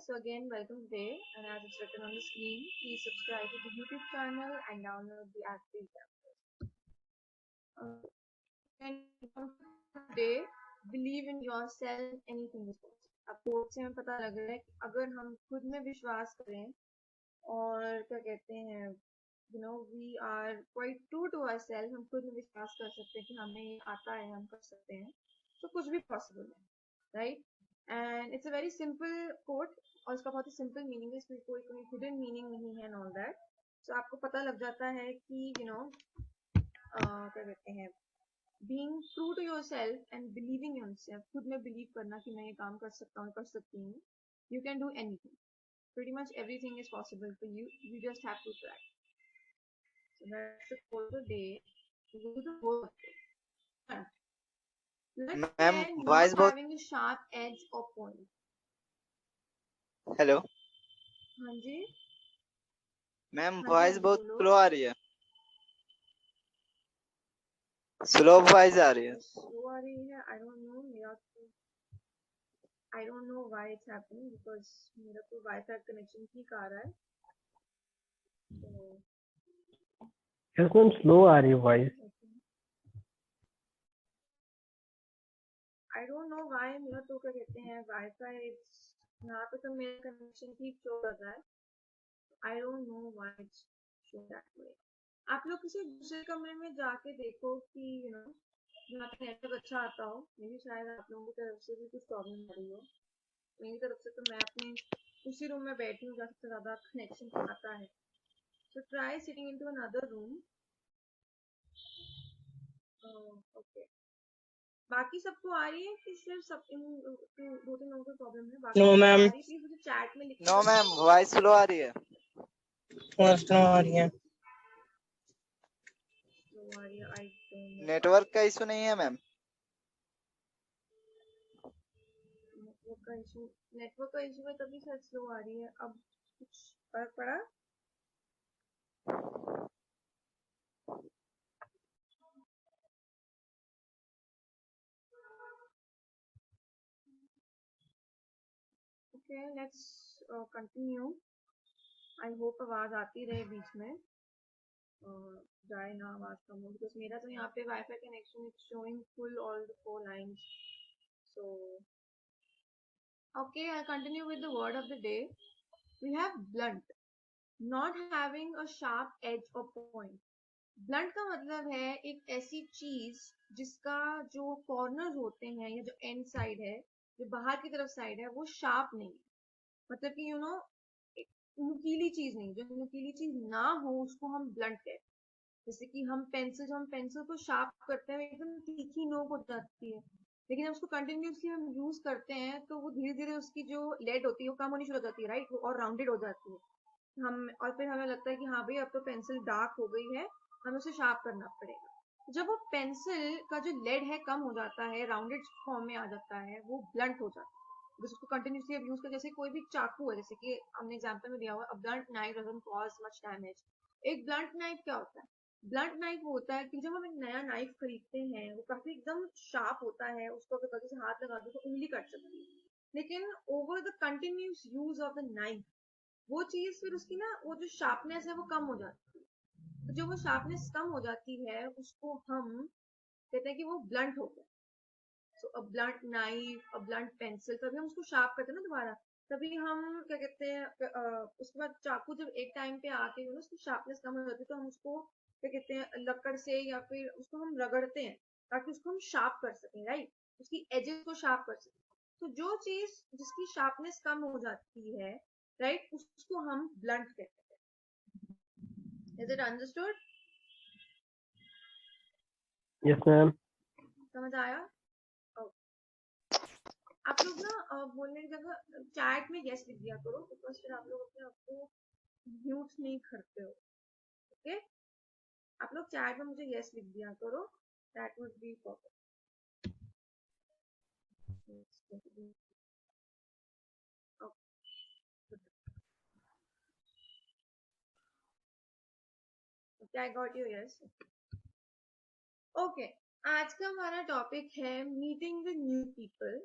So again, welcome today, and as it's written on the screen, please subscribe to the YouTube channel and download the app free. And today, believe in yourself, anything is possible. अब coat से हमें पता लग रहा है कि अगर हम खुद में विश्वास करें और क्या कहते हैं, we are quite true to ourselves, हम खुद में विश्वास कर सकते हैं कि हमें ये आता है, हम कर सकते हैं, तो कुछ भी पॉसिबल है, right? And it's a very simple quote और इसका बहुत ही सिंपल मीनिंग है, इसमें कोई कोई हिडन मीनिंग नहीं है एंड ऑल दैट. सो आपको पता लग जाता है कि क्या कहते हैं, being true to yourself and believing yourself, खुद में बिलीव करना कि मैं ये काम कर सकता हूँ, कर सकती हूँ. You can do anything, pretty much everything is possible for you. You just have to try. So that's the quote of the day. Do the work. Let's ma'am say not voice बहुत having a sharp edge or point. Hello हाँ जी, ma'am हाँ जी, हाँ voice जी, बहुत बोलो. Slow आ रही है, slow voice आ रही है. स्लो आ रही है. I don't know, मेरा तो I don't know why it's happening because मेरा तो वाईफाई कनेक्शन ठीक आ रहा है. तो यस मैम स्लो आ रही है voice. I don't know why मेरा तो क्या कहते हैं वाईफाई यहाँ पे तो मेरा कनेक्शन ठीक शो कर रहा है. I don't know why it's show that way. आप लोग किसी दूसरे कमरे में जाके देखो कि जहाँ पे नेटवर्क अच्छा आता हो. मे भी शायद आप लोगों की तरफ से भी कुछ प्रॉब्लम आ रही हो. मेरी तरफ से तो मैं अपने उसी रूम में बैठी हूँ जहाँ सबसे ज्यादा कनेक्शन आता है. So try sitting into another room. Okay. बाकी सबको आ रही है कि सिर्फ सब इन दो तीन लोगों को प्रॉब्लम है? बाकी नो सबको मैम. आ रही है? प्लीज मुझे चैट में लिख के नो मैम वॉइस स्लो आ रही है. स्लो आ रही है. स्लो आ रही है. I don't know. नेटवर्क का इशू नहीं है मैम. नेटवर्क का इशू है तभी शायद स्लो आ रही है. अब कुछ फर्क पड़ा? Okay, let's continue. I hope आवाज आती रहे बीच में, जाए ना आवाज कम हो, बिकॉज मेरा तो यहाँ पे wifi connection is showing full all the 4 lines. So okay, I'll continue with the word of the day. We have blunt, not having a sharp edge or point. Blunt का मतलब है एक ऐसी चीज जिसका जो कॉर्नर होते हैं या जो एंड साइड है, जो बाहर की तरफ साइड है, वो शार्प नहीं है. मतलब कि नुकीली चीज नहीं. जो नुकीली चीज ना हो उसको हम ब्लंट कहते हैं. जैसे कि हम पेंसिल को शार्प करते हैं, एकदम तीखी नोक हो जाती है, लेकिन जब उसको कंटिन्यूसली हम यूज करते हैं तो वो धीरे धीरे उसकी जो लेड होती है वो कम होनी शुरू हो जाती है, राइट, और राउंडेड हो जाती है. और फिर हमें लगता है कि हाँ भाई अब तो पेंसिल डार्क हो गई है, हमें उसे शार्प करना पड़ेगा. जब वो पेंसिल का जो लेड है कम हो जाता है, राउंडेड फॉर्म में आ जाता है, वो ब्लंट हो जाता है. बस उसको कंटिन्यूसली अब यूज कर, जैसे कोई भी चाकू है, जैसे कि हमने एग्जांपल में दिया हुआ, a blunt knife doesn't cause much damage. एक ब्लंट नाइफ क्या होता है? ब्लंट नाइफ वो होता है कि जब हम एक नया नाइफ खरीदते हैं वो काफी एकदम शार्प होता है, उसको अगर गलती से हाथ लगा दो तो उंगली कट सकती है. लेकिन over the continuous use of the knife वो चीज फिर उसकी वो जो शार्पनेस है वो कम हो जाती है. तो जो वो शार्पनेस कम हो जाती है उसको हम कहते हैं कि वो ब्लंट हो गया. सो अ ब्लंट नाइफ, अ ब्लंट पेंसिल, तभी हम उसको शार्प करते हैं ना दोबारा. तभी हम क्या कहते हैं, उसके बाद चाकू जब एक टाइम पे आके उसकी शार्पनेस कम हो जाती है तो हम उसको क्या कहते हैं लकड़ से या फिर उसको हम रगड़ते हैं ताकि उसको हम शार्प कर सकें, राइट, उसकी एजेस को शार्प कर सकें. तो जो चीज जिसकी शार्पनेस कम हो जाती है, राइट, उसको हम ब्लंट कहते हैं. Is it understood? Yes ma'am. समझ आया? आप लोग बोलने की जगह चैट में यस लिख दिया करो, बिकॉज फिर आप लोग अपने आप को म्यूट नहीं करते हो. ओके, आप लोग चैट में मुझे यस लिख दिया करो, that would be perfect. I got you yes. Okay, आज का हमारा टॉपिक है meeting the new people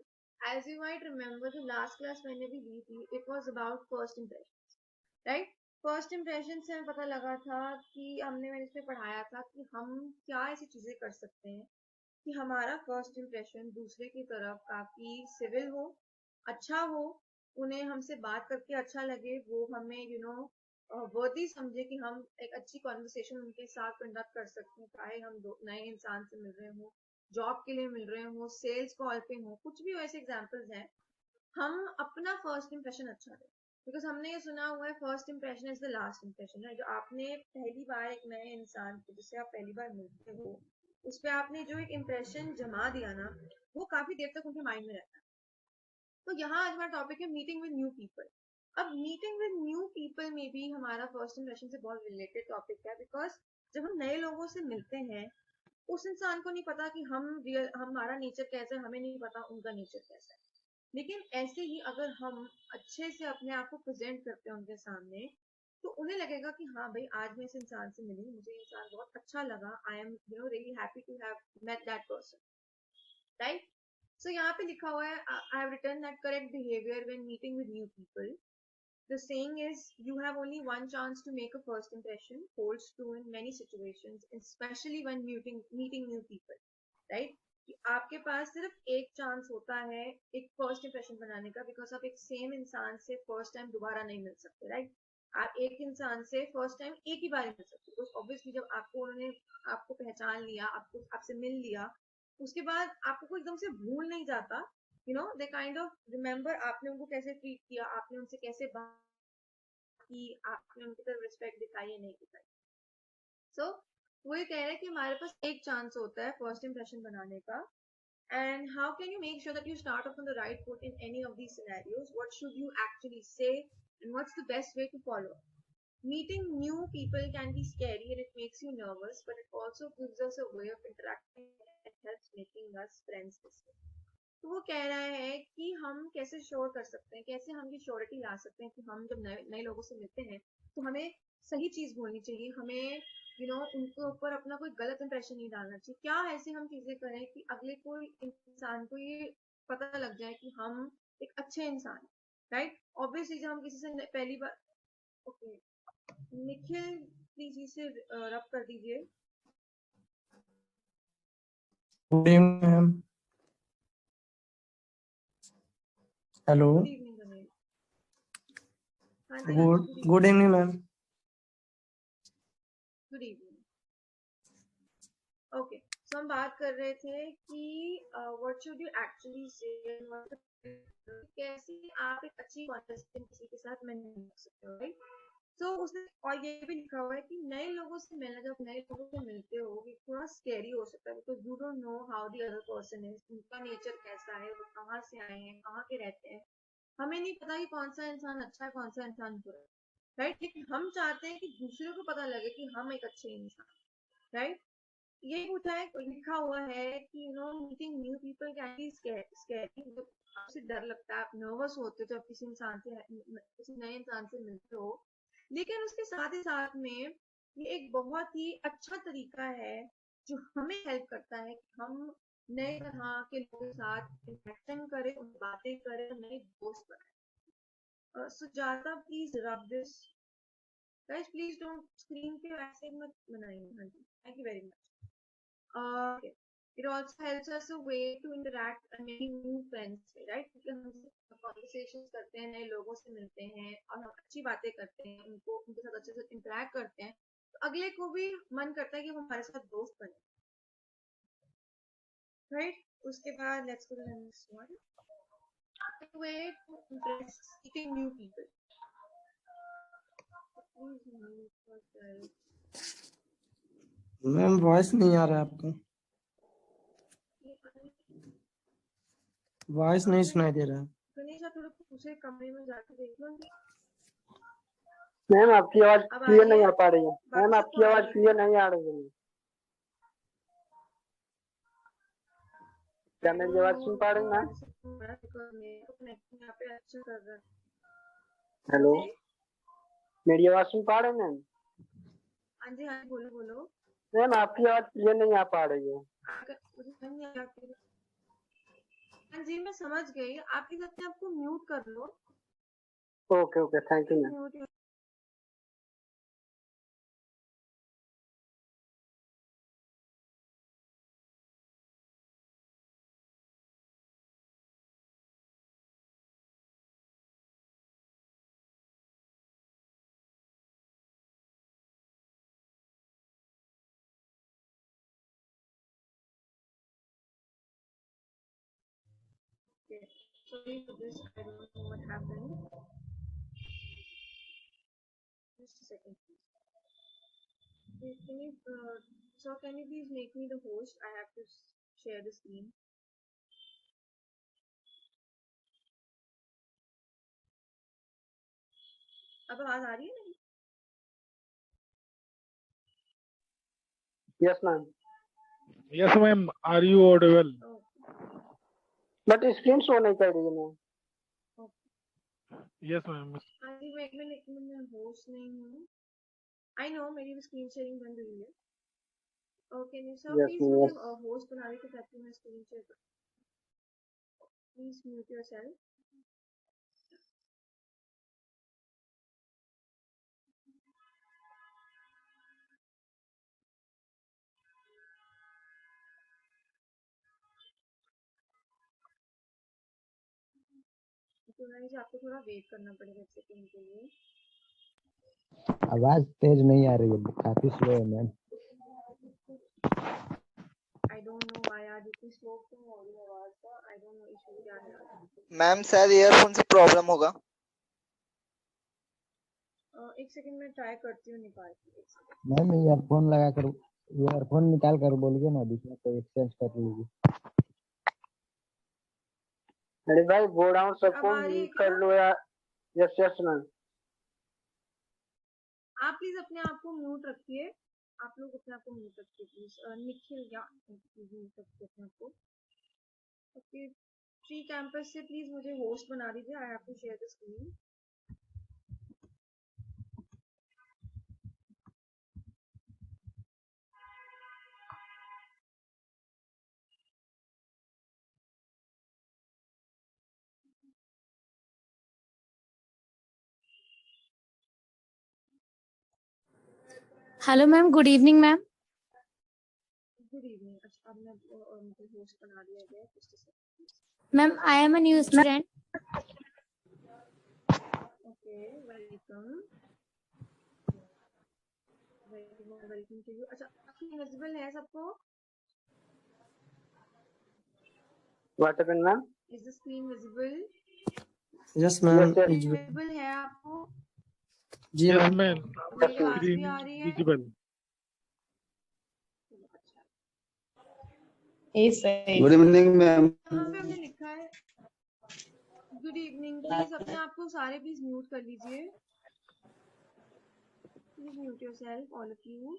as you might remember, the last class मैंने भी ली थी, it was about first impressions, right? First impression से हमें पता लगा था कि मैंने इसमें पढ़ाया था कि हम क्या ऐसी चीजें कर सकते हैं कि हमारा फर्स्ट इम्प्रेशन दूसरे की तरफ काफी सिविल हो, अच्छा हो, उन्हें हमसे बात करके अच्छा लगे, वो हमें वर्दी समझे कि हम एक अच्छी कॉन्वर्सेशन उनके साथ कंडक्ट कर सकते हैं, चाहे हम नए इंसान से मिल रहे हो, जॉब के लिए मिल रहे हो, सेल्स कॉल पे हो, कुछ भी वैसे एग्जाम्पल्स हैं। हम अपना फर्स्ट इम्प्रेशन अच्छा दें, बिकॉज हमने ये सुना हुआ है first impression is the last impression है। जो आपने पहली बार एक नए इंसान को जिससे आप पहली बार मिलते हो उस पर आपने जो एक इम्प्रेशन जमा दिया ना, वो काफी देर तक उनके माइंड में रहता है। तो यहाँ आज हमारा टॉपिक है मीटिंग विद न्यू पीपल। अब मीटिंग विद न्यू पीपल में भी हमारा फर्स्ट इम्प्रेशन से बहुत रिलेटेड टॉपिक है, बिकॉज जब हम नए लोगों से मिलते हैं उस इंसान को नहीं पता कि हमारा नेचर कैसा है, हमें नहीं पता उनका नेचर कैसा है। लेकिन ऐसे ही अगर हम अच्छे से अपने आप को प्रेजेंट करते हैं उनके सामने, तो उन्हें लगेगा कि हाँ भाई, आज मैं इस इंसान से मिली, मुझे इंसान बहुत अच्छा लगा, I am really happy to have met that person, right? So यहाँ पे लिखा हुआ है, I have written that correct behaviour when meeting with new people. The saying is, you have only one chance to make a first impression, holds true in many situations, especially when meeting new people, right? कि आपके पास सिर्फ एक chance होता है एक first impression बनाने का, because आप एक सेम इंसान से फर्स्ट टाइम दोबारा नहीं मिल सकते, राइट? आप एक इंसान से फर्स्ट टाइम एक ही बार मिल सकते, बिकॉज ऑब्वियसली जब उन्होंने आपको पहचान लिया, आपसे मिल लिया, उसके बाद आपको कोई एकदम से भूल नहीं जाता, दे काइंड ऑफ रिमेम्बर आपने उनको कैसे ट्रीट किया, आपने उनसे कैसे बात की, आपने उनकी तरफ रिस्पेक्ट दिखाई या नहीं दिखाई। सो वो ये कह रहे हैं कि हमारे पास एक चांस होता है फर्स्ट इंप्रेशन बनाने का. And how can you make sure that you start off on the right foot in any of these scenarios? What should you actually say? And what's the best way to follow? Meeting new people can be scary and it makes you nervous, but it also gives us a way of interacting and helps making us friends this way. तो वो कह रहा है कि हम कैसे sure कर सकते हैं, कैसे हम ये श्योरिटी ला सकते हैं कि हम जब नए लोगों से मिलते हैं तो हमें सही चीज बोलनी चाहिए, हमें उनके ऊपर अपना कोई गलत इंप्रेशन नहीं डालना चाहिए। क्या ऐसे हम चीजें करें कि अगले कोई इंसान को ये पता लग जाए कि हम एक अच्छे इंसान, राइट? ऑब्वियसली जब हम किसी से पहली बार, ओके निखिल प्लीज इसे रब कर दीजिए। Good evening ma'am. Hello, good evening Ramesh. हाँ जी, good evening ma'am. Good evening. Okay, so हम बात कर रहे थे कि व्हाट शुड यू एक्चुअली से, कैसे आप एक अच्छी कॉन्वर्सेशन किसी के साथ मैनेज कर सकते हो, राइट? तो उसने और ये भी लिखा हुआ है कि नए लोगों से मिलना, जब नए लोगों से मिलते हो ये थोड़ा स्कैरी हो सकता है, because you don't know how the other person is, उनका नेचर कैसा है, वो कहाँ से आए हैं, कहाँ के रहते हैं, हमें नहीं पता कि कौन सा इंसान अच्छा है कौन सा इंसान बुरा है, राइट? लेकिन हम चाहते हैं कि दूसरे को पता लगे कि हम एक अच्छे इंसान, राइट? ये पूछा है, लिखा हुआ है कि meeting new people can be scary, आपसे डर लगता है, आप नर्वस होते हो जब किसी नए इंसान से मिलते हो, लेकिन उसके साथ ही साथ में ये एक बहुत ही अच्छा तरीका है जो हमें हेल्प करता है कि हम नए तरह के लोगों के साथ इंटरेक्शन करें, उन बातें करें, नए दोस्त बनाए। Sujata please rub this, guys please don't screen पे ऐसे मत बनाइए। हाँ जी, thank you very much. Okay. It also helps us a way to interact and making new friends, right? क्योंकि हम conversations करते हैं, नए लोगों से मिलते हैं और हम अच्छी बातें करते हैं, उनके साथ अच्छे से interact करते हैं, तो अगले को भी मन करता है कि वो हमारे साथ दोस्त बने, right? उसके बाद let's go to the next one. A way to impress meeting new people. Ma'am voice नहीं आ रहा है आपको, वॉइस नहीं सुनाई दे रहा है। गणेश आप थोड़ा दूसरे कमरे में जाके देख लो। मैम आपकी आवाज अब क्लियर आइए, नहीं आ पा रही है। बाकी मैम सबको आपकी आ आवाज रही है। क्लियर नहीं आ रही है। क्या मेरी आवाज सुन पा रही हैं मैम? यहाँ पे अच्छा कर रहा है। हेलो, मेरी आवाज सुन पा रहे हैं मैम? हाँ जी, हाँ बोलो बोलो। मैम आपकी आवाज क्लियर नहीं आ पा रही है। मुझे समझ नहीं आ रहा। हाँ जी, मैं समझ गई। आप प्लीज अपने आप को म्यूट कर लो। Okay okay, thank you ma'am. Mute. Okay. Sorry for this. I don't know what happened. Just a second, please. Can you, sir, can you please make me the host? I have to share the screen. अब आवाज आ रही है मेरी? Yes ma'am, Yes, ma'am. Are you audible? Okay. But screen show नहीं कर रही है ma'am. Yes, ma'am. हाँ जी, मैं लेकिन मैं होस्ट नहीं हूँ। I know मेरी भी स्क्रीन शेयरिंग बंद हुई है। ओके नहीं सर, यस प्लीज मैम, मुझे यस। होस्ट बना के ताकि मैं स्क्रीन शेयर कर। Please mute yourself. तो गाइस आपको थोड़ा वेट करना पड़ेगा एक सेकंड के लिए। आवाज तेज नहीं आ रही है, काफी स्लो है ma'am. I don't know why आज इतनी स्लो क्यों हो रही है आवाज का। आई डोंट नो इशू क्या है आज। मैम शायद ईयरफोन से प्रॉब्लम होगा। एक सेकंड में ट्राई करती हूँ निकाल के। एक सेकंड। मैम ईयरफोन लगाकर, ईयरफोन निकाल कर बोलिए ना, दूसरा कोई एक्सचेंज कर लीजिए। अरे भाई गो डाउन अब सबको आ रही है म्यूट क्या? कर लो यार। Yes yes ma'am. आप प्लीज अपने आप को म्यूट रखिए। आप लोग अपने आप को म्यूट रखिए प्लीज। निखिल या म्यूट रखिए अपने आप को। ओके, फ्री कैंपस से प्लीज मुझे होस्ट बना दीजिए। I have to share the screen. Hello, ma'am. Good evening, ma'am. Good evening. अच्छा अब मैं मुझे होस्ट बना दिया गया। Just a second. Ma'am, I am a new student. Okay, welcome. Welcome to you. अच्छा स्क्रीन विजिबल है सबको? What happened ma'am? Is the screen visible? Yes ma'am, yes yes screen visible है आपको? जी Yes, मैम। ma'am. मेरी ma'am. आवाज भी Screen uh is रही है? visible. अच्छा, गुड इवनिंग मैम। यहाँ पे हमने लिखा है गुड इवनिंग। प्लीज अपने आप को सारे प्लीज म्यूट कर लीजिए। Please mute yourself all of you.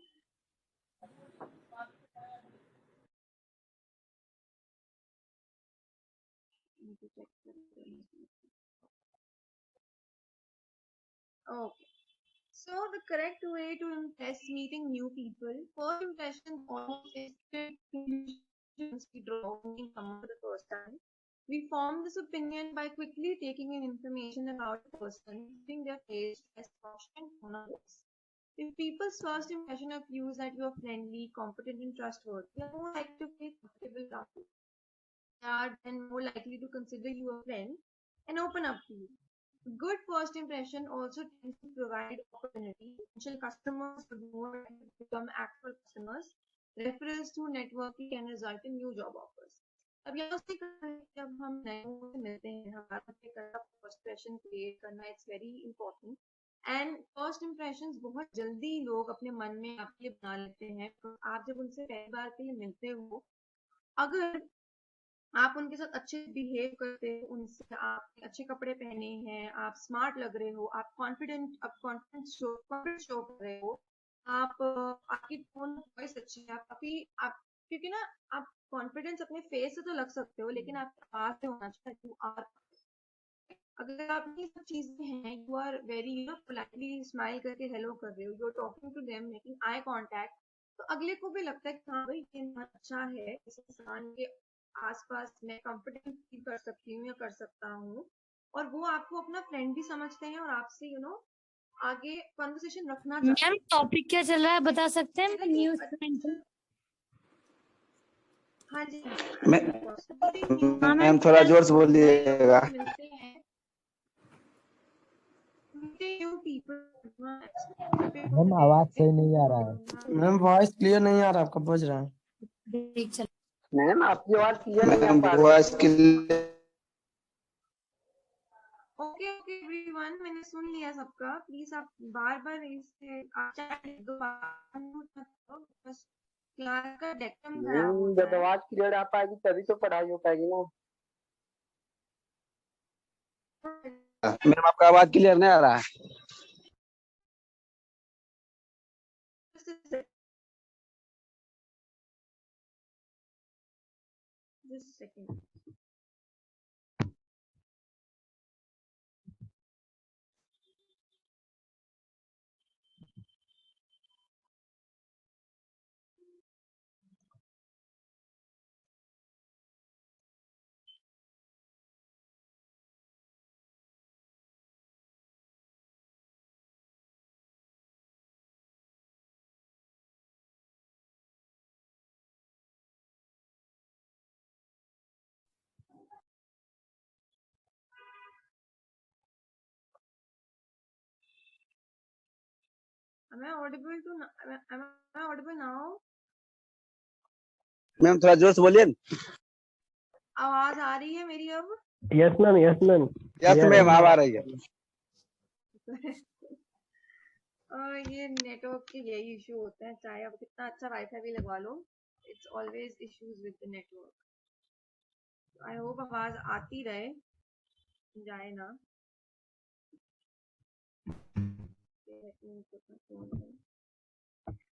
Okay. So the correct way to impress meeting new people, first impression almost instant conclusions we draw when we come for the first time. We form this opinion by quickly taking in information about the person, using their face, dress, function, and tone of voice. If people's first impression of you is that you are friendly, competent, and trustworthy, they are more likely to feel comfortable around you. They are then more likely to consider you a friend and open up to you. Good first impression also tends to provide opportunity. Potential customers would more likely to become actual customers. Referrals through networking can result in new job offers. अब यहाँ से जब हम नए लोगों से मिलते हैं हमारा फर्स्ट impression क्रिएट करना it's very important. And first impressions बहुत जल्दी लोग अपने मन में आपके लिए बना लेते हैं। तो आप जब उनसे पहली बार के लिए मिलते हो, अगर आप उनके साथ अच्छे बिहेव करते हो, उनसे आप अच्छे कपड़े पहने हैं, आप स्मार्ट लग रहे हो, आप कॉन्फिडेंस शो कर रहे हो, आपकी टोन वॉइस अच्छी है, आप क्योंकि ना आप कॉन्फिडेंस अपने फेस से तो लग सकते हो लेकिन आपकी आवाज से होना चाहिए। यू आर, अगर आप ये सब चीजें हैं, you are very politely smile करके हेलो कर रहे हो, you are talking to them, making eye contact, तो अगले को भी लगता है कि हाँ भाई ये इंसान अच्छा है, इस इंसान के आसपास मैं कंफर्टेबल फील कर सकती हूँ या कर सकता हूँ, और वो आपको अपना फ्रेंड भी समझते हैं और आपसे आगे कन्वर्सेशन रखना चाहते मैम टॉपिक क्या चल रहा है बता सकते हैं? हैं। न्यू स्टूडेंट हूँ। हाँ जी, मैम थोड़ा जोर से बोलिएगा। मिलते हैं मैम आवाज सही नहीं आ रहा है। मैम वॉइस क्लियर नहीं आ रहा, आपका बज रहा है। ब्रेक चल मैम आपकी आवाज क्लियर नहीं आ मैम पा रही। वॉइस के ओके ओके एवरीवन, मैंने सुन लिया सबका। प्लीज आप बार बार इसे बस क्लास का डेकम खराब नहीं, होता जब है। आवाज क्लियर आ पाएगी तभी तो पढ़ाई हो पाएगी ना। मैम आपका आवाज क्लियर नहीं आ रहा है। Just a second. Am I audible to? Am I audible now? Ma'am थोड़ा जोर से बोलिए। आवाज आ रही है मेरी अब? Yes ma'am, yes ma'am. Yes ma'am आवाज आ रही है। ये नेटवर्क के यही इशू होते हैं, चाहे आप कितना अच्छा वाईफाई भी लगवा लो, it's always issues with the network. I hope आवाज आती रहे, जाए ना।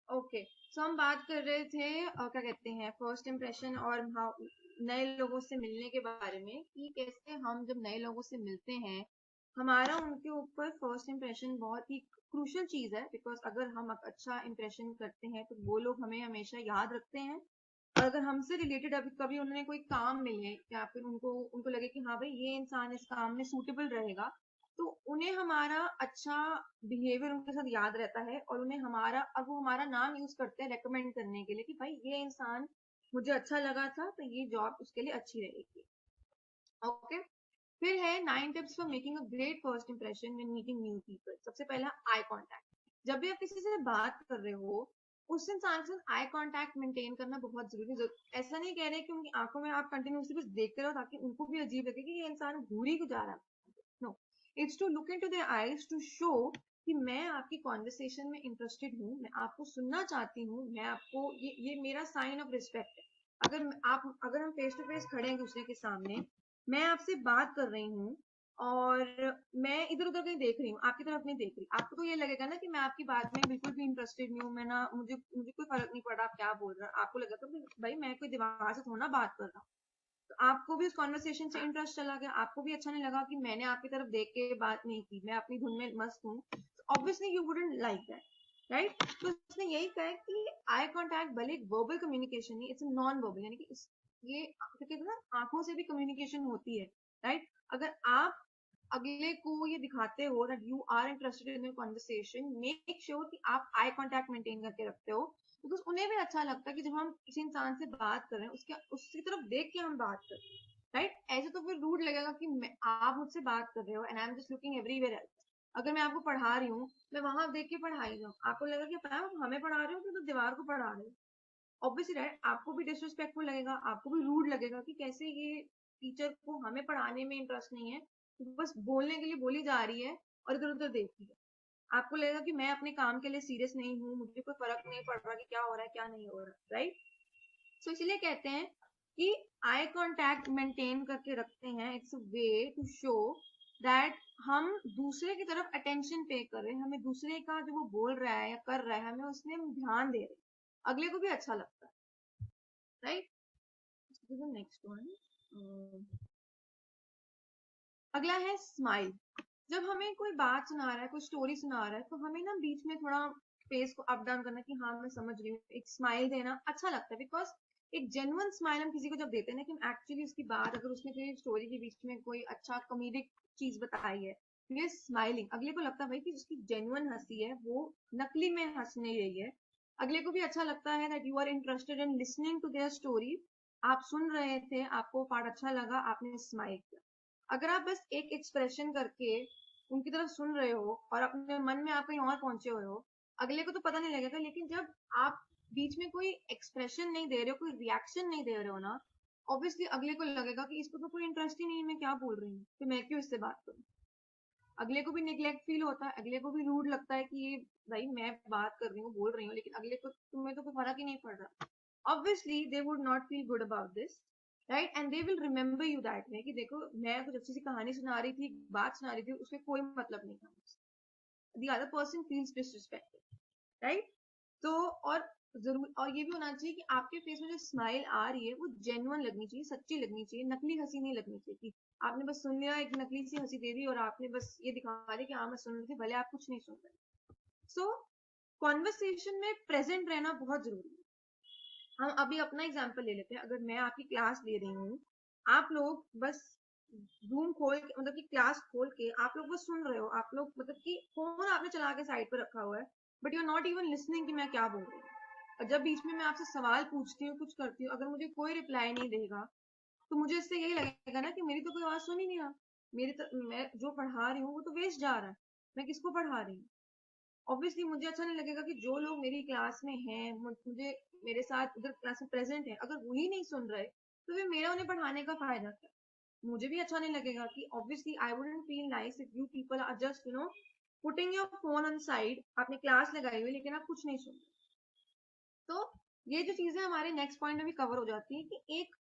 ओके, सो हम बात कर रहे थे क्या कहते हैं, फर्स्ट इम्प्रेशन और नए लोगों से मिलने के बारे में, कि कैसे हम जब नए लोगों से मिलते हैं हमारा उनके ऊपर फर्स्ट इम्प्रेशन बहुत ही क्रूशियल चीज है। बिकॉज अगर हम अच्छा इम्प्रेशन करते हैं तो वो लोग हमें हमेशा याद रखते हैं, और अगर हमसे रिलेटेड अभी कभी उन्होंने कोई काम मिले या फिर उनको लगे कि हाँ भाई ये इंसान इस काम में सूटेबल रहेगा, तो उन्हें हमारा अच्छा बिहेवियर उनके साथ याद रहता है, और उन्हें अब वो हमारा नाम यूज करते हैं रेकमेंड करने के लिए कि भाई ये इंसान मुझे अच्छा लगा था तो ये जॉब उसके लिए अच्छी रहेगी। ओके, फिर है 9 tips for making a great first impression when meeting new people. सबसे पहला आई कांटेक्ट। जब भी आप किसी से बात कर रहे हो उस इंसान के साथ आई कांटेक्ट मेंटेन करना बहुत जरूरी है। ऐसा नहीं कह रहे कि उनकी आंखों में आप कंटिन्यूसली बस देखते रहो ताकि उनको भी अजीब लगे कि ये इंसान घूर ही क्यों जा रहा है। No, it's to look into their eyes to show कि मैं आपकी कॉन्वर्सेशन में इंटरेस्टेड हूँ, मैं आपको सुनना चाहती हूँ, मैं आपको ये मेरा साइन ऑफ रिस्पेक्ट है। अगर हम फेस टू फेस खड़े हैं दूसरे के सामने, मैं आपसे बात कर रही हूँ और मैं इधर उधर कहीं देख रही हूँ, आपकी तरफ नहीं देख रही, आपको तो ये लगेगा ना कि मैं आपकी बात में बिल्कुल भी इंटरेस्टेड नहीं हूँ, मैं ना मुझे मुझे कोई फर्क नहीं पड़ा आप क्या बोल रहे हैं। आपको लगेगा कि भाई मैं कोई दीवार से थोड़ा ना बात कर रहा हूँ। तो आपको भी उस कॉन्वर्सेशन से इंटरेस्ट चला गया, आपको भी अच्छा नहीं लगा कि मैंने आपकी तरफ देख के बात नहीं की, मैं अपनी धुन में मस्त हूँ। Obviously you wouldn't like that, right? तो उसने यही कहा कि आई कांटेक्ट भले एक वर्बल कम्युनिकेशन नहीं, इट्स नॉन वर्बल, यानी कि ये कहते हैं ना आंखों से भी कम्युनिकेशन होती है, राइट? अगर आप अगले को ये दिखाते हो that you are interested in conversation, make sure कि आप आई कांटेक्ट मेंटेन करके रखते हो, बिकॉज उन्हें भी अच्छा लगता है कि जब हम किसी इंसान से बात कर रहे हैं उसकी तरफ देख के हम बात कर रहे हैं, राइट? ऐसे तो फिर रूड लगेगा कि आप मुझसे बात कर रहे हो and I am just looking everywhere else. अगर मैं आपको पढ़ा रही हूँ, मैं वहां देख के पढ़ाई जाऊँ, आपको लगेगा कि आप हमें पढ़ा रहे हो कि तो दीवार को पढ़ा रहे हो। ऑब्वियसली राइट, आपको भी डिसरिस्पेक्टफुल लगेगा, आपको भी रूड लगेगा कि कैसे ये टीचर को हमें पढ़ाने में इंटरेस्ट नहीं है, बस बोलने के लिए बोली जा रही है और इधर उधर देख रही है। आपको लगेगा कि मैं अपने काम के लिए सीरियस नहीं हूँ, मुझे कोई फर्क नहीं पड़ रहा कि क्या हो रहा है क्या नहीं हो रहा, राइट? सो इसलिए कहते हैं कि आई कांटेक्ट मेंटेन करके रखते हैं, it's a way to show that हम दूसरे की तरफ अटेंशन पे कर रहे हैं, हमें दूसरे का जो वो बोल रहा है या कर रहा है हमें उसमें हम ध्यान दे रहे हैं, अगले को भी अच्छा लगता है, राइट? नेक्स्ट वन, अगला है स्माइल। जब हमें कोई बात सुना रहा है, कोई स्टोरी सुना रहा है, तो हमें ना बीच में थोड़ा फेस को अप डाउन करना कि हाँ मैं समझ रही हूँ, एक स्माइल देना अच्छा लगता है। बिकॉज एक जेन्युइन स्माइल हम किसी को जब देते हैं ना कि हम एक्चुअली उसकी बात, अगर उसने कोई स्टोरी के बीच में कोई अच्छा कॉमेडिक चीज बताई है, ये स्माइलिंग, अगले को लगता है भाई कि जिसकी जेन्युइन हंसी है वो नकली में हंस नहीं रही है। अगले को भी अच्छा लगता है that you are interested in listening to their story. आप सुन रहे थे, आपको पार्ट अच्छा लगा, आपने स्माइल किया। अगर आप बस एक एक्सप्रेशन करके उनकी तरफ सुन रहे हो और अपने मन में आप कहीं और पहुंचे हुए हो, अगले को तो पता नहीं लगेगा। लेकिन जब आप बीच में कोई एक्सप्रेशन नहीं दे रहे हो, कोई रिएक्शन नहीं दे रहे हो ना, ऑब्वियसली अगले को लगेगा कि इसको तो कोई इंटरेस्ट ही नहीं है, मैं क्या बोल रही हूँ, तो मैं क्यों इससे बात करूँ। अगले को भी निग्लेक्ट फील होता है, अगले को भी रूड लगता है कि ये भाई मैं बात कर रही हूँ, बोल रही हूँ, लेकिन अगले को तुम्हें तो कोई फर्क ही नहीं पड़ रहा। Obviously they would not feel good about this, right, and they will remember you that way कि देखो मैं कुछ अच्छी सी कहानी सुना रही थी, बात सुना रही थी, उसमें कोई मतलब नहीं था। The other person feels disrespected, right. तो और ये भी होना चाहिए कि आपके फेस में जो स्माइल आ रही है वो जेन्युइन लगनी चाहिए, सच्ची लगनी चाहिए, नकली हंसी नहीं लगनी चाहिए कि आपने बस सुन लिया, एक नकली सी हंसी दे दी और आपने बस ये दिखा दी कि हाँ मैं सुन रही थी, भले आप कुछ नहीं सुन रहे। सो कॉन्वर्सेशन में प्रेजेंट रहना बहुत जरूरी है। हम अभी अपना एग्जाम्पल ले लेते हैं। अगर मैं आपकी क्लास ले रही हूँ, आप लोग बस रूम खोल के, मतलब कि क्लास खोल के आप लोग बस सुन रहे हो, आप लोग मतलब कि फोन आपने चला के साइड पर रखा हुआ है, but you are not even listening कि मैं क्या बोल रही हूँ। और जब बीच में मैं आपसे सवाल पूछती हूँ, कुछ करती हूँ, अगर मुझे कोई रिप्लाई नहीं देगा, तो मुझे इससे यही लगेगा ना कि मेरी तो कोई आवाज सुन ही नहीं रहा, मैं जो पढ़ा रही हूँ वो तो वेस्ट जा रहा है, मैं किसको पढ़ा रही हूँ। ऑब्वियसली मुझे अच्छा नहीं लगेगा कि जो लोग मेरी क्लास में हैं, मुझे मेरे साथ उधर क्लास में प्रेजेंट है, अगर वही नहीं सुन रहे, तो फिर मेरा उन्हें पढ़ाने का फायदा क्या। मुझे भी अच्छा नहीं लगेगा कि obviously I wouldn't feel nice if you people are just putting your phone on side, आपने क्लास लगाई हुई लेकिन आप कुछ नहीं सुन रहे। तो ये जो चीजें हमारे नेक्स्ट पॉइंट में भी कवर हो जाती है कि एक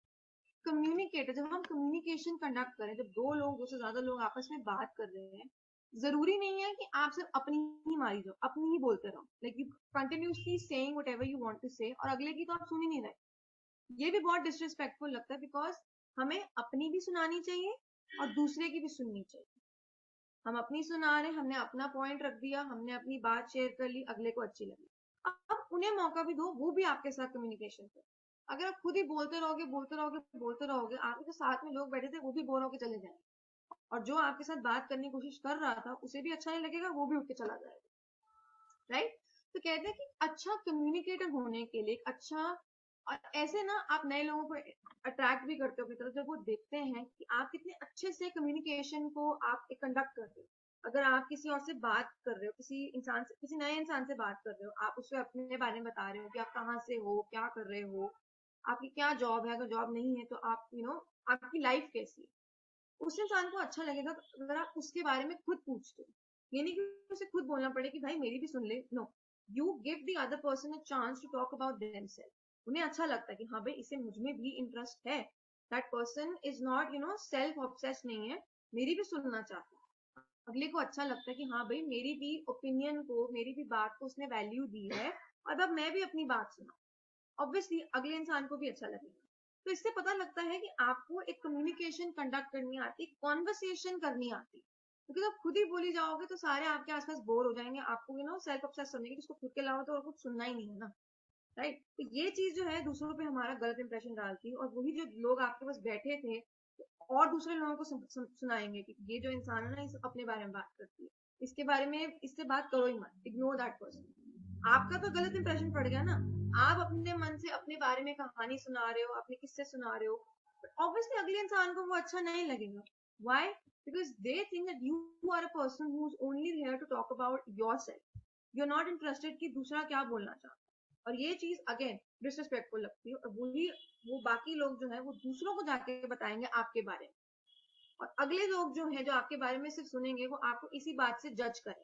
कम्युनिकेटर, जब हम कम्युनिकेशन कंडक्ट करें, जब दो लोग, दो से ज्यादा लोग आपस में बात कर रहे हैं, जरूरी नहीं है कि आप सिर्फ अपनी ही मारी जाओ, अपनी ही बोलते रहो, like you continuously saying whatever you want to say, और अगले की तो आप सुन ही नहीं रहे। ये भी बहुत डिसरिस्पेक्टफुल लगता है, बिकॉज हमें अपनी भी सुनानी चाहिए और दूसरे की भी सुननी चाहिए। हम अपनी सुना रहे, हमने अपना पॉइंट रख दिया, हमने अपनी बात शेयर कर ली, अगले को अच्छी लगी, अब उन्हें मौका भी दो, वो भी आपके साथ कम्युनिकेशन करें। अगर आप खुद ही बोलते रहोगे बोलते रहोगे बोलते रहोगे, आपके जो साथ में लोग बैठे थे वो भी बोर होकर चले जाएंगे, और जो आपके साथ बात करने की कोशिश कर रहा था उसे भी अच्छा नहीं लगेगा, वो भी उठ के चला जाएगा, राइट। तो कहते हैं कि अच्छा कम्युनिकेटर होने के लिए अच्छा, और ऐसे ना आप नए लोगों को अट्रैक्ट भी करते हो अपनी तरफ, जब वो देखते हैं कि आप कितने अच्छे से कम्युनिकेशन को आप कंडक्ट करते हो। अगर आप किसी और से बात कर रहे हो, किसी इंसान से, किसी नए इंसान से बात कर रहे हो, आप उससे अपने बारे में बता रहे हो कि आप कहाँ से हो, क्या कर रहे हो, आपकी क्या जॉब है, अगर जॉब नहीं है तो आप आपकी लाइफ कैसी है, उस इंसान को अच्छा लगेगा अगर आप उसके बारे में खुद पूछते हो। ये नहीं कि उसे खुद बोलना पड़े कि भाई मेरी भी सुन ले, no, you give the other person a chance to talk about themselves. उन्हें अच्छा लगता है कि हाँ भाई इसे मुझ में भी इंटरेस्ट है, that person is not self obsessed नहीं है, मेरी भी सुनना चाहता है। अगले को अच्छा लगता है कि हाँ भाई मेरी भी ओपिनियन को, मेरी भी बात को उसने वैल्यू दी है, और अब मैं भी अपनी बात सुना, ऑब्वियसली अगले इंसान को भी अच्छा लगेगा। तो इससे पता लगता है कि आपको एक कम्युनिकेशन कंडक्ट करनी आती, कॉन्वर्सेशन करनी आती। क्योंकि जब खुद ही बोली जाओगे तो सारे आपके आसपास बोर हो जाएंगे, आपको सेल्फ ऑब्सेस्ड समझेंगे कि इसको खुद के अलावा तो और कुछ सुनना ही नहीं है ना, राइट। तो ये चीज जो है दूसरों पे हमारा गलत इंप्रेशन डालती है, और वही जो लोग आपके पास बैठे थे और दूसरे लोगों को सुनाएंगे कि ये जो इंसान है ना, इस अपने बारे में बात करती है, इसके बारे में इससे बात करो ही मत, इग्नोर दैट पर्सन। आपका तो गलत इंप्रेशन पड़ गया ना, आप अपने मन से अपने बारे में कहानी सुना रहे हो, अपने किस्से सुना रहे हो, बट ऑब्वियसली अगले इंसान को वो अच्छा नहीं लगेगा। Why? Because they think that you are a person who is only here to talk about yourself, you are not interested कि दूसरा क्या बोलना चाहता है। और ये चीज अगेन डिसरिस्पेक्टफुल लगती है, और वही वो बाकी लोग जो है वो दूसरों को जाके बताएंगे आपके बारे में, और अगले लोग जो है जो आपके बारे में सिर्फ सुनेंगे वो आपको इसी बात से जज करें,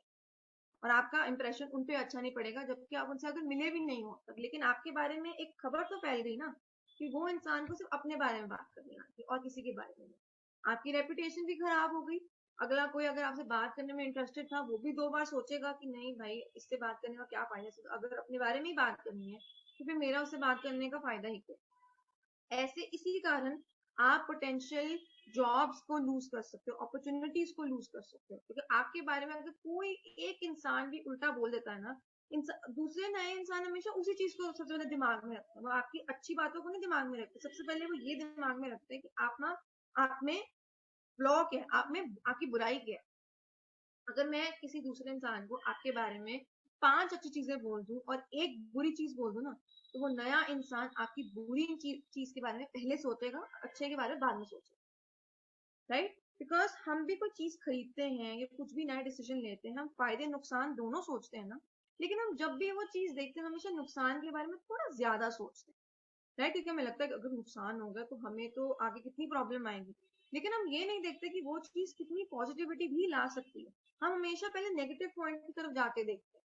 और आपका इंप्रेशन उन पे अच्छा नहीं पड़ेगा, जबकि आप उनसे अगर मिले भी नहीं हो तक, लेकिन आपके बारे में एक खबर तो फैल गई ना कि वो इंसान को सिर्फ अपने बारे में बात करनी आती है और किसी के बारे में नहीं। आपकी रेपुटेशन भी खराब हो गई। अगला कोई अगर आपसे बात करने में इंटरेस्टेड था, वो भी दो बार सोचेगा कि नहीं भाई इससे बात करने का क्या फायदा, अगर अपने बारे में ही बात करनी है तो फिर मेरा उससे बात करने का फायदा ही क्या। ऐसे इसी कारण आप पोटेंशियल जॉब्स को लूज कर सकते हो, अपॉर्चुनिटीज को लूज कर सकते हो, क्योंकि आपके बारे में अगर कोई एक इंसान भी उल्टा बोल देता है ना, दूसरे नए इंसान हमेशा उसी चीज को सबसे पहले दिमाग में रखते हैं, वो आपकी अच्छी बातों को नहीं दिमाग में रखते, सबसे पहले वो ये दिमाग में रखते हैं कि आप में फ्लॉ क्या है, आप में आपकी बुराई क्या है। अगर मैं किसी दूसरे इंसान को आपके बारे में 5 अच्छी चीजें बोल दूं और एक बुरी चीज बोल दूं ना, तो वो नया इंसान आपकी बुरी चीज के बारे में पहले सोचेगा, अच्छे के बारे में बाद में सोचेगा, राइट? बिकॉज हम भी कोई चीज खरीदते हैं या कुछ भी नया डिसीजन लेते हैं, हम फायदे नुकसान दोनों सोचते हैं ना, लेकिन हम जब भी वो चीज देखते हैं हमेशा नुकसान के बारे में थोड़ा ज्यादा सोचते हैं, राइट? क्योंकि हमें लगता है कि अगर नुकसान होगा तो हमें तो आगे कितनी प्रॉब्लम आएगी, लेकिन हम ये नहीं देखते कि वो चीज कितनी पॉजिटिविटी भी ला सकती है। हम हमेशा पहले नेगेटिव पॉइंट की तरफ जाके देखते हैं,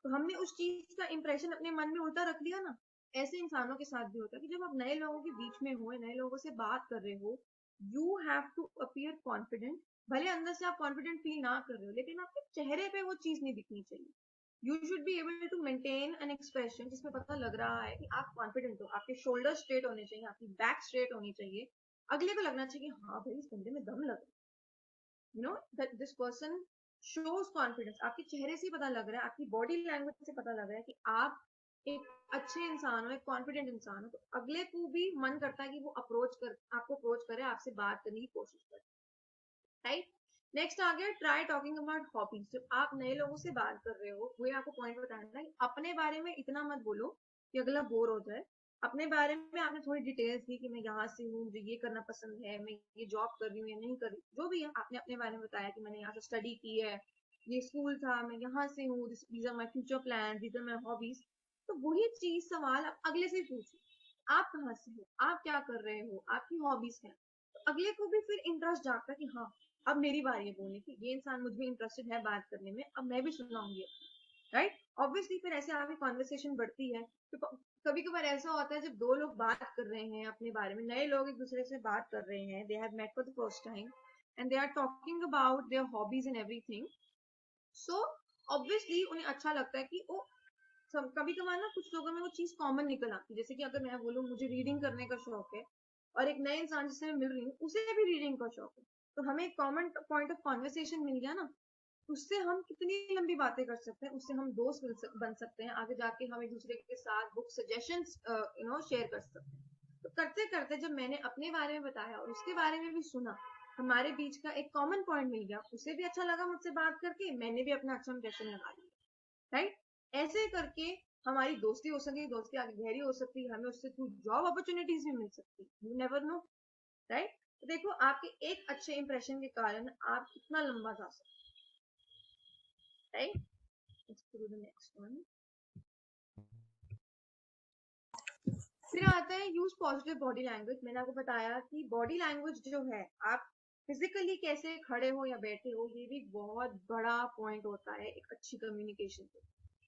तो हमने उस चीज का इंप्रेशन अपने मन में उल्टा रख लिया ना। ऐसे इंसानों के साथ भी होता है कि जब आप नए लोगों के बीच में हो, नए लोगों से बात कर रहे हो, you have to appear confident. भले अंदर से आप कॉन्फिडेंट फील ना कर रहे हो, लेकिन आपके चेहरे पे वो चीज नहीं दिखनी चाहिए। You should be able to maintain an expression जिसमें पता लग रहा है कि आप कॉन्फिडेंट हो, आपके शोल्डर स्ट्रेट होने चाहिए, आपकी बैक स्ट्रेट होनी चाहिए, अगले को लगना चाहिए हाँ भाई इस बंदे में दम लग रहा है, you know that this person shows confidence. आपके चेहरे से पता लग रहा है, आपकी बॉडी लैंग्वेज से पता लग रहा है कि आप एक अच्छे इंसान हो, एक कॉन्फिडेंट इंसान हो, तो अगले को भी मन करता है कि वो आपको अप्रोच करे, आपसे बात करने की कोशिश करे, राइट? नेक्स्ट आ गया ट्राई टॉकिंग अबाउट हॉबीज। जब आप नए लोगों से बात कर रहे हो, वो आपको पॉइंट बताना है कि अपने बारे में इतना मत बोलो कि अगला बोर हो जाए। अपने बारे में आपने थोड़ी डिटेल्स दी कि मैं यहाँ से हूँ, मुझे ये करना पसंद है, मैं ये जॉब कर रही हूँ या नहीं कर रही, जो भी है आपने अपने बारे में बताया कि मैंने यहाँ से स्टडी की है, ये स्कूल था, मैं यहाँ से हूँ, these are my future plan, these are my hobbies. तो वही चीज सवाल आप अगले से पूछिए, आप कहाँ से हो, आप क्या कर रहे हो, आपकी हॉबीज क्या है। तो अगले को भी फिर इंटरेस्ट जागता है कि हाँ अब मेरी बारी है बोलने की, ये इंसान मुझ में इंटरेस्टेड है बात करने में, अब मैं भी सुनाऊंगी, राइट? ऑब्वियसली फिर ऐसे आगे कॉन्वर्सेशन बढ़ती है। तो कभी कभार ऐसा होता है जब दो लोग बात कर रहे हैं अपने बारे में, नए लोग एक दूसरे से बात कर रहे हैं, they have met for the first time and they are talking about their hobbies and everything. So obviously उन्हें अच्छा लगता है कि वो कभी कभार ना कुछ लोगों में वो चीज कॉमन निकल आती है। जैसे कि अगर मैं बोलूँ मुझे रीडिंग करने का शौक है और एक नए इंसान जिससे मैं मिल रही हूँ उसे भी रीडिंग का शौक है, तो हमें एक कॉमन पॉइंट ऑफ कॉन्वर्सेशन मिल गया ना, उससे हम कितनी लंबी बातें कर सकते हैं, उससे हम दोस्त बन सकते हैं, आगे जाके हम एक दूसरे के साथ बुक सजेशंस शेयर कर सकते हैं। तो करते करते जब मैंने अपने बारे में बताया और उसके बारे में भी सुना, हमारे बीच का एक कॉमन पॉइंट मिल गया, उसे भी अच्छा लगा मुझसे बात करके, मैंने भी अपना अच्छा इंप्रेशन लगा लिया, राइट? ऐसे करके हमारी दोस्ती हो सकती है, दोस्ती आगे गहरी हो सकती है, हमें उससे थ्रू जॉब अपॉर्चुनिटीज भी मिल सकती है, यू नेवर नो, राइट? तो देखो आपके एक अच्छे इंप्रेशन के कारण आप कितना लंबा जा सकते हैं, right? Let's go to the next one. फिर आता है यूज पॉजिटिव बॉडी लैंग्वेज। मैंने आपको बताया कि बॉडी लैंग्वेज जो है, आप फिजिकली कैसे खड़े हो या बैठे हो, ये भी बहुत बड़ा पॉइंट होता है एक अच्छी कम्युनिकेशन से।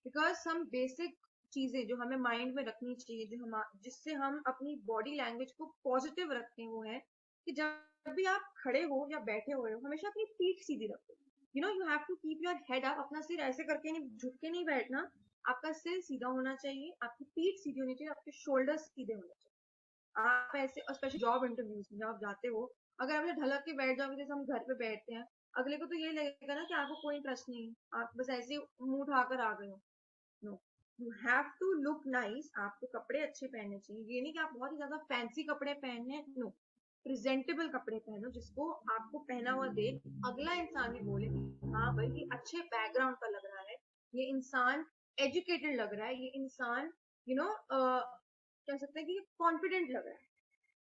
बिकॉज हम बेसिक चीजें जो हमें माइंड में रखनी चाहिए, जो हम जिससे हम अपनी बॉडी लैंग्वेज को पॉजिटिव रखते हैं, वो है कि जब भी आप खड़े हो या बैठे हुए हो हमेशा अपनी पीठ सीधी रखो। You know you have to keep your head up, अपना सिर ऐसे करके नहीं, झुक के नहीं बैठना, आपका सिर सीधा होना चाहिए, आपकी पीठ सीधी होनी चाहिए, आपके शोल्डर सीधे होने चाहिए। आप ऐसे, स्पेशली जॉब इंटरव्यूज में जब आप जाते हो, अगर आप ढलक के बैठ जाओगे जैसे हम घर पे बैठते हैं, अगले को तो ये लगेगा ना कि आपको कोई इंटरेस्ट नहीं है, आप बस ऐसे मुंह उठाकर आ गए हो। No, you have to look nice, आपको कपड़े अच्छे पहनने चाहिए, ये नहीं कि आप बहुत ही ज्यादा फैंसी कपड़े पहने, नो, प्रेजेंटेबल कपड़े पहनो जिसको आपको पहना हुआ देख अगला इंसान भी बोले हाँ भाई ये अच्छे बैकग्राउंड का लग रहा है, ये इंसान एजुकेटेड लग रहा है, ये इंसान कह सकते हैं कि कॉन्फिडेंट लग रहा है।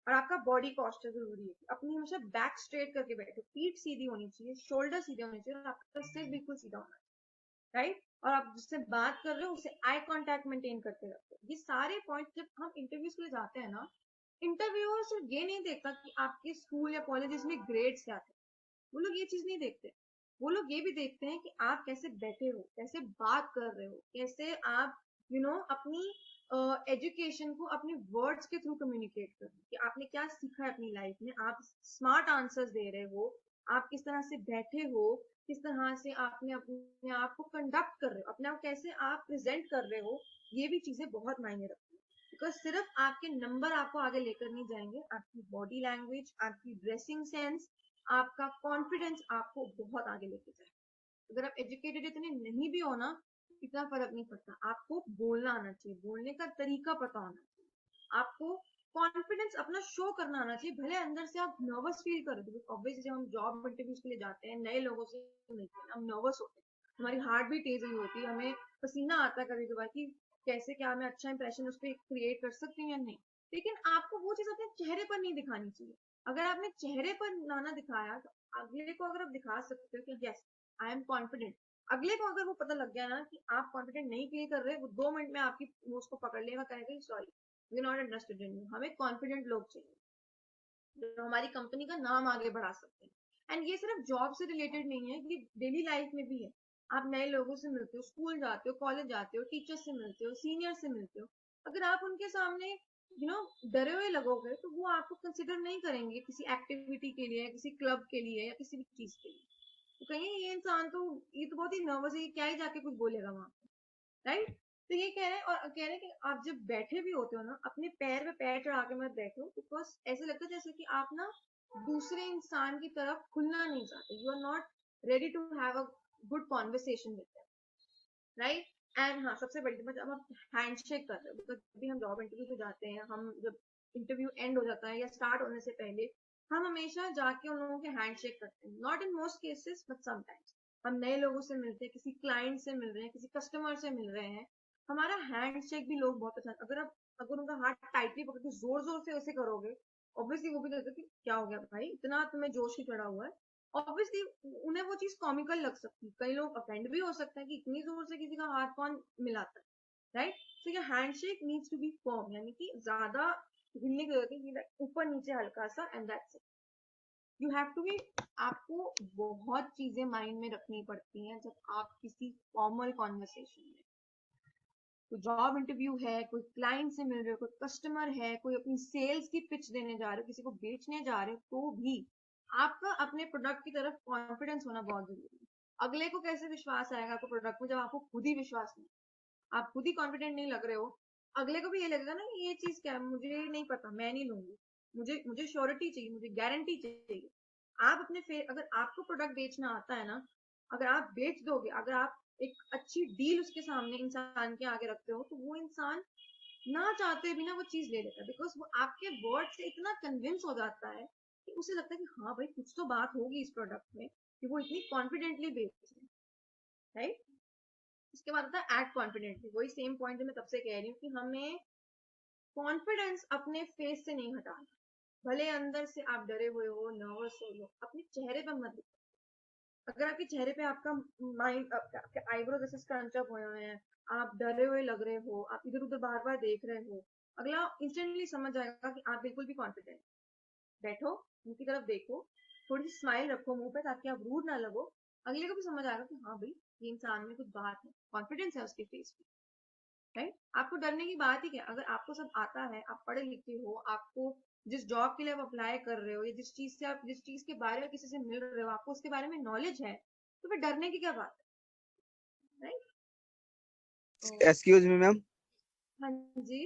और आपका बॉडी पोस्चर जरूरी है, अपनी हमेशा बैक स्ट्रेट करके बैठो, पीठ सीधी होनी चाहिए, शोल्डर सीधे होने चाहिए और आपका सिर बिल्कुल सीधा होना चाहिए, राइट? और आप जिससे बात कर रहे हो उससे आई कांटेक्ट मेंटेन करते रखो। ये सारे पॉइंट जब हम इंटरव्यूज के लिए जाते हैं ना, इंटरव्यूअर सिर्फ ये नहीं देखता कि आपके स्कूल या कॉलेजेस में ग्रेड्स क्या थे, वो लोग ये चीज नहीं देखते, वो लोग ये भी देखते हैं कि आप कैसे बैठे हो, कैसे बात कर रहे हो, कैसे आप अपनी एजुकेशन को अपने वर्ड्स के थ्रू कम्युनिकेट कर रहे हो, कि आपने क्या सीखा है अपनी लाइफ में, आप स्मार्ट आंसर्स दे रहे हो, आप किस तरह से बैठे हो, किस तरह से आपने अपने आप को कंडक्ट कर रहे हो, अपने आप कैसे आप प्रेजेंट कर रहे हो, ये भी चीजें बहुत मायने रखती है। बिकॉज सिर्फ आपके नंबर आपको आगे लेकर नहीं जाएंगे, आपकी बॉडी लैंग्वेज, आपकी ड्रेसिंग सेंस, आपका कॉन्फिडेंस आपको बहुत आगे लेके जाए। अगर आप एजुकेटेड इतने नहीं भी हो ना, इतना फर्क नहीं पड़ता, आपको बोलना आना चाहिए, बोलने का तरीका पता होना चाहिए, आपको कॉन्फिडेंस अपना शो करना आना चाहिए, भले अंदर से आप नर्वस फील कर रहे हो। ऑब्वियसली जब हम जॉब इंटरव्यूज के लिए जाते हैं, नए लोगों से मिलते हैं, हम नर्वस होते हैं, हमारी हार्ट भी तेज नहीं होती, हमें पसीना आता है कभी कभार कि कैसे क्या मैं अच्छा इंप्रेशन उस पर क्रिएट कर सकती हूँ या नहीं। लेकिन आपको वो चीज अपने चेहरे पर नहीं दिखानी चाहिए। अगर आपने चेहरे पर ना दिखाया तो अगले को अगर आप दिखा सकते हो कि यस आई एम कॉन्फिडेंट, अगले को अगर वो पता लग गया ना कि आप कॉन्फिडेंट नहीं फील कर रहे, वो 2 मिनट में आपकी नोज को पकड़ लेगा, कहेगा sorry we not interested in you. हमें कॉन्फिडेंट लोग चाहिए जो हमारी कंपनी का नाम आगे बढ़ा सकते हैं। एंड ये सिर्फ जॉब से रिलेटेड नहीं है, ये डेली लाइफ में भी है। आप नए लोगों से मिलते हो, स्कूल जाते हो, कॉलेज जाते हो, टीचर से मिलते हो, सीनियर से मिलते हो, अगर आप उनके सामने डरे हुए लगोगे तो वो आपको कंसिडर नहीं करेंगे किसी एक्टिविटी के लिए, किसी क्लब के लिए या किसी भी चीज के लिए। तो कहेंगे ये इंसान तो, ये तो बहुत ही नर्वस है, ये क्या ही जाके कुछ बोलेगा वहां पे, राइट। तो ये कह रहे हैं, और कह रहे हैं कि आप जब बैठे भी होते हो ना, अपने पैर पे पैर चढ़ा के मत बैठो, बिकॉज ऐसे लगता है जैसे कि आप ना दूसरे इंसान की तरफ खुलना नहीं चाहते, you are not ready to have a good conversation with them, right. And हाँ, सबसे बड़ी बात, जब आप हैंडशेक कर रहे हो, बिकॉज जब भी हम जॉब इंटरव्यू पे जाते हैं, हम जब इंटरव्यू एंड हो जाता है या स्टार्ट होने से पहले हम हमेशा जाके उन लोगों के हैंडशेक करते हैं, not in most cases but sometimes. हम नए लोगों से मिलते हैं, किसी क्लाइंट से मिल रहे हैं, किसी कस्टमर से मिल रहे हैं, हमारा हैंडशेक भी लोग बहुत पसंद, अगर उनका हाथ टाइटली पकड़ के जोर जोर से उसे करोगे, ऑब्वियसली वो भी कहते कि क्या हो गया भाई, इतना तुम्हें जोश ही चढ़ा हुआ है। ऑब्वियसली उन्हें वो चीज कॉमिकल लग सकती है, कई लोग अफेंड भी हो सकते हैं कि इतनी जोर से किसी का हाथ कौन मिलाता है, right. So your handshake needs to be firm, यानी कि ज्यादा हिलने की जरूरत नहीं, ऊपर नीचे हल्का सा, and that's it. You have to be, आपको बहुत चीजें माइंड में रखनी पड़ती हैं जब आप किसी फॉर्मल कॉन्वर्सेशन में, कोई जॉब इंटरव्यू है, कोई क्लाइंट से मिल रहे हो, कोई कस्टमर है, कोई अपनी सेल्स की पिच देने जा रहे हो, किसी को बेचने जा रहे हो, तो भी आपका अपने प्रोडक्ट की तरफ कॉन्फिडेंस होना बहुत जरूरी है। अगले को कैसे विश्वास आएगा आपको प्रोडक्ट में जब आपको खुद ही विश्वास नहीं, आप खुद ही कॉन्फिडेंट नहीं लग रहे हो, अगले को भी ये लगेगा ना ये चीज क्या है, मुझे नहीं पता, मैं नहीं लूंगी, मुझे मुझे श्योरिटी चाहिए, मुझे गारंटी चाहिए। आप अगर आपको प्रोडक्ट बेचना आता है ना, अगर आप बेच दोगे, अगर आप एक अच्छी डील उसके सामने इंसान के आगे रखते हो, तो वो इंसान ना चाहते भी ना वो चीज ले लेता है, बिकॉज वो आपके वर्ड से इतना कन्विंस हो जाता है कि उसे लगता है कि हाँ भाई कुछ तो बात होगी इस प्रोडक्ट में कि वो इतनी कॉन्फिडेंटली बेच रहे हैं, राइट। उसके बाद आता है एक्ट कॉन्फिडेंटली, वही सेम पॉइंट जो मैं तब से कह रही हूँ कि हमें कॉन्फिडेंस अपने फेस से नहीं हटाना, भले अंदर से आप डरे हुए हो, नर्वस हो, अपने चेहरे पर मत दिखाओ। अगर आपके चेहरे पे आपका माइंड, आपके आईब्रो जैसे स्क्रंच अप हुए हुए हैं, आप डरे हुए लग रहे हो, आप इधर उधर बार बार देख रहे हो, अगला इंस्टेंटली समझ जाएगा कि आप बिल्कुल भी कॉन्फिडेंट। बैठो, उनकी तरफ देखो, थोड़ी सी स्माइल रखो मुंह पे ताकि आप रूड ना लगो, अगले को भी समझ आएगा कि हाँ भाई ये इंसान में कुछ बात है, कॉन्फिडेंस है उसके फेस पे, राइट। आपको डरने की बात ही क्या, अगर आपको सब आता है, आप पढ़े लिखे हो, आपको जिस जॉब के लिए आप अप्लाई कर रहे हो या जिस चीज के बारे में किसी से मिल रहे हो, आपको उसके बारे में नॉलेज है, तो फिर डरने की क्या बात है, राइट। एक्सक्यूज मी मैम, हाँ जी।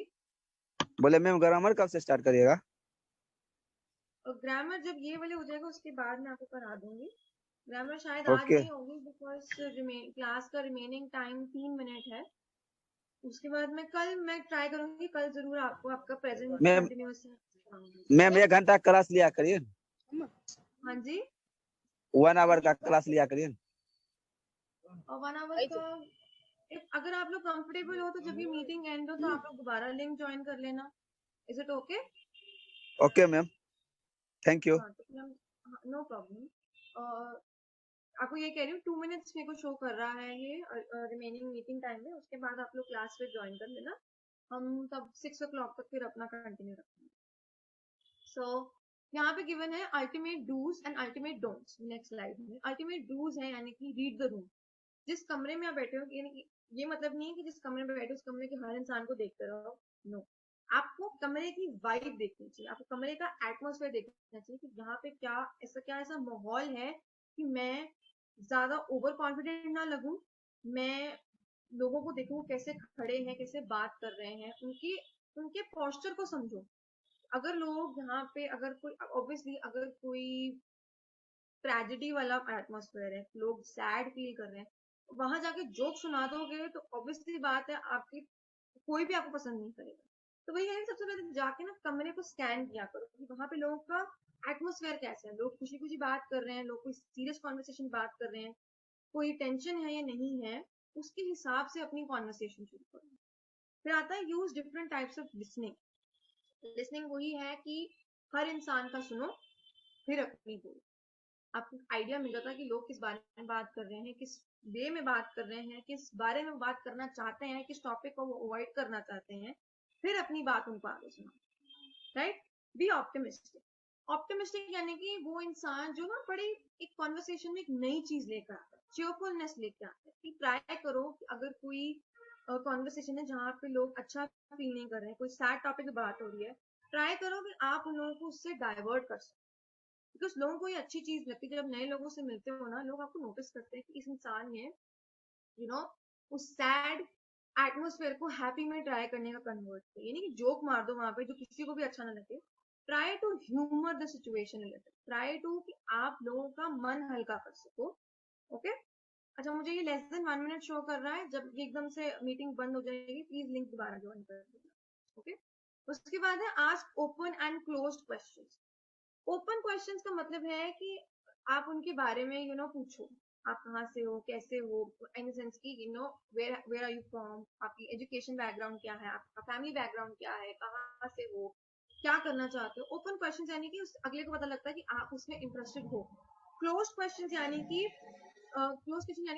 बोले मैम ग्रामर कब से स्टार्ट करिएगा? और ग्रामर जब ये वाले हो जाएगा उसके बाद मैं आपको करा दूंगी। ग्रामर शायद आज ओके नहीं होगी, बिकॉज क्लास का रिमेनिंग टाइम 3 मिनट है। उसके बाद मैं ट्राई करूंगी, कल जरूर आपको आपका प्रेजेंट मैम, कंटिन्यूअस। मैम 1 घंटा क्लास लिया करिए, हाँ जी। 1 आवर का क्लास लिया करिए। और 1 आवर का, अगर आप लोग कंफर्टेबल हो तो जब ये मीटिंग एंड हो तो आप लोग दोबारा लिंक ज्वाइन कर लेना। Is it okay? Okay ma'am, thank you. हाँ तो फिर हम, नो प्रॉब्लम। आपको ये कह रही हूँ 2 मिनट्स मेरे को शो कर रहा है ये रिमेनिंग मीटिंग टाइम में, उसके बाद आप लोग क्लास पे ज्वाइन कर लेना, हम तब 6 o'clock तक फिर अपना कंटिन्यू रखेंगे। सो यहाँ पे गिवन है ultimate dos and ultimate don'ts. Next slide में अल्टीमेट डूज है, यानी कि रीड द रूम। जिस कमरे में आप बैठे हो, यानी कि ये मतलब नहीं है कि जिस कमरे में बैठे हो उस कमरे के हर इंसान को देखते रहो, नो। आपको कमरे की वाइब देखनी चाहिए, आपको कमरे का एटमॉस्फेयर देखना चाहिए कि यहाँ पे क्या ऐसा माहौल है कि मैं ज्यादा ओवर कॉन्फिडेंट ना लगूं, मैं लोगों को देखूं कैसे खड़े हैं, कैसे बात कर रहे हैं, उनके उनके पोस्चर को समझो। अगर लोग यहाँ पे, अगर कोई ऑब्वियसली अगर कोई ट्रेजेडी वाला एटमॉस्फेयर है, लोग सैड फील कर रहे हैं, वहां जाके जोक सुना दोगे तो ऑब्वियसली बात है आपकी कोई भी आपको पसंद नहीं करेगा। तो वही है, सबसे पहले जाके ना कमरे को स्कैन किया करो कि वहां पे लोगों का एटमोसफेयर कैसा है, लोग खुशी खुशी बात कर रहे हैं, लोग कोई सीरियस कॉन्वर्सेशन बात कर रहे हैं, कोई टेंशन है या नहीं है, उसके हिसाब से अपनी कॉन्वर्सेशन शुरू करो। फिर आता है use different types of listening. Listening वही है कि हर इंसान का सुनो फिर अपनी बोलो। आपको आइडिया मिल जाता है कि लोग किस बारे में बात कर रहे हैं, किस वे में बात कर रहे हैं, किस बारे में बात करना चाहते हैं, किस टॉपिक को वो अवॉइड करना चाहते हैं, फिर अपनी बात उनको आगे सुनाओ। Right, be optimistic. ऑप्टिमिस्टिक यानी कि वो इंसान जो ना बड़ी एक कॉन्वर्सेशन में एक नई चीज लेकर आता है, चेयरफुलनेस लेकर आता है। कि ट्राई करो कि अगर कोई कॉन्वर्सेशन है जहाँ पे लोग अच्छा फील नहीं कर रहे हैं, कोई सैड टॉपिक पे बात हो रही है, ट्राई करो कि आप उन लोगों को उससे डाइवर्ट कर सको। बिकॉज लोगों को ये अच्छी चीज लगती है, जब नए लोगों से मिलते हो ना, लोग आपको नोटिस करते हैं कि इस इंसान ने उस सैड एटमोसफेयर को हैप्पी में ट्राई करने का कन्वर्ट किया। यानी कि जोक मार दो वहां पे जो किसी को भी अच्छा ना लगे। Try to humour the situation related, try to कि आप लोगों का मन हल्का कर सको। ओके, अच्छा मुझे ये लेस देन 1 मिनट शो कर रहा है, जब ये एकदम से मीटिंग बंद हो जाएगी प्लीज लिंक दोबारा ज्वाइन कर देना। ओके, उसके बाद है ask open and closed questions. Open questions का मतलब है कि आप उनके बारे में पूछो, आप कहाँ से हो, कैसे हो, इन सेंस की वेयर आर यू फ्रॉम, आपकी एजुकेशन बैकग्राउंड क्या है, आपका फैमिली बैकग्राउंड क्या है, कहाँ से हो, क्या करना चाहते हो। ओपन क्वेश्चंस यानी कि उस अगले को पता लगता है कि आप उसमें इंटरेस्टेड हो। क्लोज क्वेश्चंस यानी कि